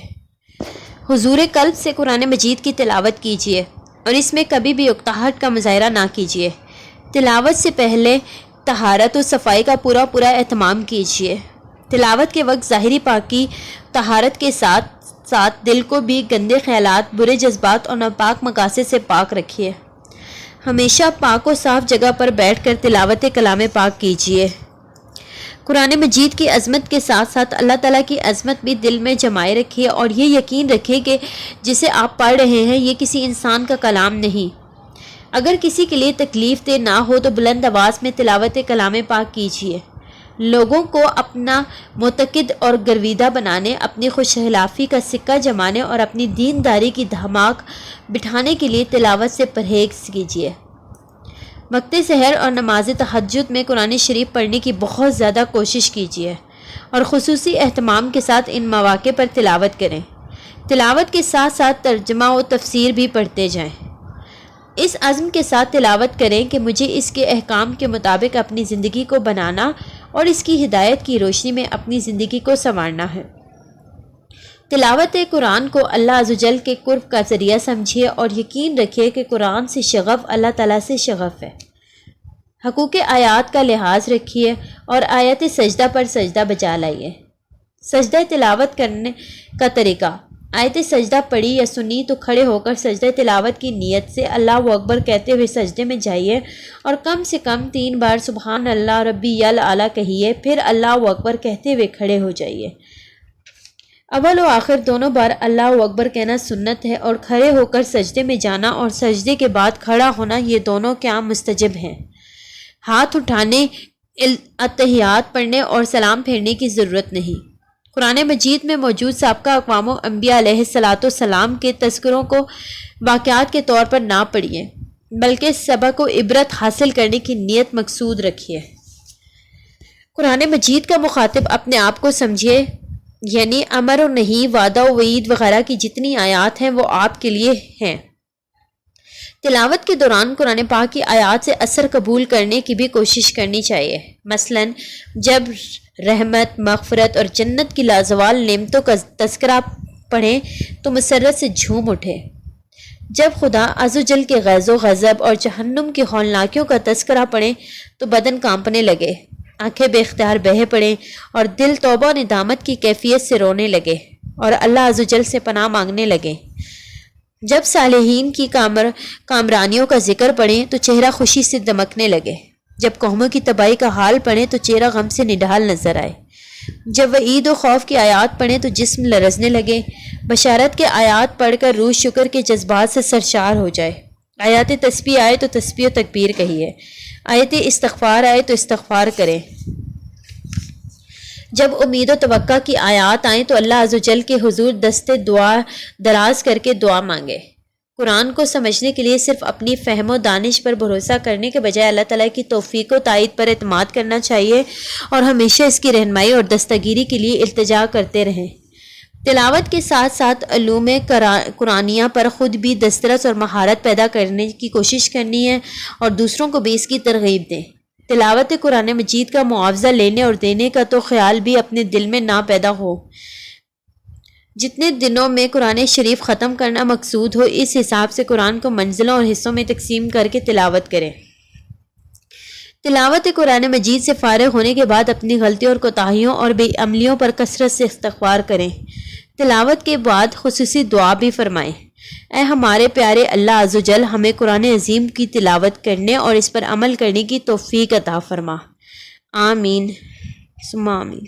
[SPEAKER 1] حضور قلب سے قرآن مجید کی تلاوت کیجیے اور اس میں کبھی بھی اکتاہٹ کا مظاہرہ نہ کیجیے۔ تلاوت سے پہلے طہارت و صفائی کا پورا اہتمام کیجیے۔ تلاوت کے وقت ظاہری پاکی طہارت کے ساتھ ساتھ دل کو بھی گندے خیالات، برے جذبات اور ناپاک مقاصد سے پاک رکھیے۔ ہمیشہ پاک و صاف جگہ پر بیٹھ کر تلاوت کلام پاک کیجیے۔ قرآن مجید کی عظمت کے ساتھ ساتھ اللہ تعالیٰ کی عظمت بھی دل میں جمائے رکھیے اور یہ یقین رکھیں کہ جسے آپ پڑھ رہے ہیں یہ کسی انسان کا کلام نہیں۔ اگر کسی کے لیے تکلیف دہ نہ ہو تو بلند آواز میں تلاوت کلام پاک کیجیے۔ لوگوں کو اپنا معتقد اور گرویدہ بنانے، اپنی خوش خلافی کا سکہ جمانے اور اپنی دینداری کی دھماک بٹھانے کے لیے تلاوت سے پرہیز کیجیے۔ وقت سحر اور نماز تہجد میں قرآن شریف پڑھنے کی بہت زیادہ کوشش کیجیے اور خصوصی اہتمام کے ساتھ ان مواقع پر تلاوت کریں۔ تلاوت کے ساتھ ساتھ ترجمہ و تفسیر بھی پڑھتے جائیں۔ اس عزم کے ساتھ تلاوت کریں کہ مجھے اس کے احکام کے مطابق اپنی زندگی کو بنانا اور اس کی ہدایت کی روشنی میں اپنی زندگی کو سنوارنا ہے۔ تلاوت قرآن کو اللہ عز و جل کے قرب کا ذریعہ سمجھیے اور یقین رکھیے کہ قرآن سے شغف اللہ تعالیٰ سے شغف ہے۔ حقوق آیات کا لحاظ رکھیے اور آیت سجدہ پر سجدہ بجا لائیے۔ سجدہ تلاوت کرنے کا طریقہ: آیت سجدہ پڑھی یا سنی تو کھڑے ہو کر سجدہ تلاوت کی نیت سے اللہ اکبر کہتے ہوئے سجدے میں جائیے اور کم سے کم 3 بار سبحان اللہ ربی الاعلیٰ کہیے، پھر اللہ اکبر کہتے ہوئے کھڑے ہو جائیے۔ اول و آخر دونوں بار اللہ اکبر کہنا سنت ہے اور کھڑے ہو کر سجدے میں جانا اور سجدے کے بعد کھڑا ہونا یہ دونوں قیام مستجب ہیں۔ ہاتھ اٹھانے، اتحیات پڑھنے اور سلام پھیرنے کی ضرورت نہیں۔ قرآن مجید میں موجود سابقہ اقوام و انبیاء علیہ السلام کے تذکروں کو واقعات کے طور پر نہ پڑھیے، بلکہ سبق و عبرت حاصل کرنے کی نیت مقصود رکھیے۔ قرآن مجید کا مخاطب اپنے آپ کو سمجھیے، یعنی امر و نہیں، وعدہ و وعید وغیرہ کی جتنی آیات ہیں وہ آپ کے لیے ہیں۔ تلاوت کے دوران قرآن پاک کی آیات سے اثر قبول کرنے کی بھی کوشش کرنی چاہیے۔ مثلا جب رحمت، مغفرت اور جنت کی لازوال نعمتوں کا تذکرہ پڑھیں تو مسرت سے جھوم اٹھے۔ جب خدا عز و جل کے غیظ و غضب اور جہنم کی ہولناکیوں کا تذکرہ پڑھیں تو بدن کانپنے لگے، آنکھیں بے اختیار بہہ پڑیں اور دل توبہ و ندامت کی کیفیت سے رونے لگے اور اللہ عز و جل سے پناہ مانگنے لگے۔ جب صالحین کی کامرانیوں کا ذکر پڑھیں تو چہرہ خوشی سے دمکنے لگے۔ جب قوموں کی تباہی کا حال پڑھیں تو چہرہ غم سے نڈھال نظر آئے۔ جب وعید و خوف کی آیات پڑھیں تو جسم لرزنے لگے۔ بشارت کے آیات پڑھ کر روح شکر کے جذبات سے سرشار ہو جائے۔ آیات تسبیح آئے تو تسبیح و تکبیر کہیے۔ آیت استغفار آئے تو استغفار کریں۔ جب امید و توقع کی آیات آئیں تو اللہ عز و جل کے حضور دستے دعا دراز کر کے دعا مانگے۔ قرآن کو سمجھنے کے لیے صرف اپنی فہم و دانش پر بھروسہ کرنے کے بجائے اللہ تعالیٰ کی توفیق و تائید پر اعتماد کرنا چاہیے اور ہمیشہ اس کی رہنمائی اور دستگیری کے لیے التجا کرتے رہیں۔ تلاوت کے ساتھ ساتھ علوم قرآنیہ پر خود بھی دسترس اور مہارت پیدا کرنے کی کوشش کرنی ہے اور دوسروں کو بھی اس کی ترغیب دیں۔ تلاوت قرآن مجید کا معاوضہ لینے اور دینے کا تو خیال بھی اپنے دل میں نہ پیدا ہو۔ جتنے دنوں میں قرآن شریف ختم کرنا مقصود ہو اس حساب سے قرآن کو منزلوں اور حصوں میں تقسیم کر کے تلاوت کریں۔ تلاوت قرآن مجید سے فارغ ہونے کے بعد اپنی غلطیوں اور کوتاہیوں اور بے عملیوں پر کثرت سے استغفار کریں۔ تلاوت کے بعد خصوصی دعا بھی فرمائیں: اے ہمارے پیارے اللہ عز و جل، ہمیں قرآن عظیم کی تلاوت کرنے اور اس پر عمل کرنے کی توفیق عطا فرما۔ آمین ثم آمین۔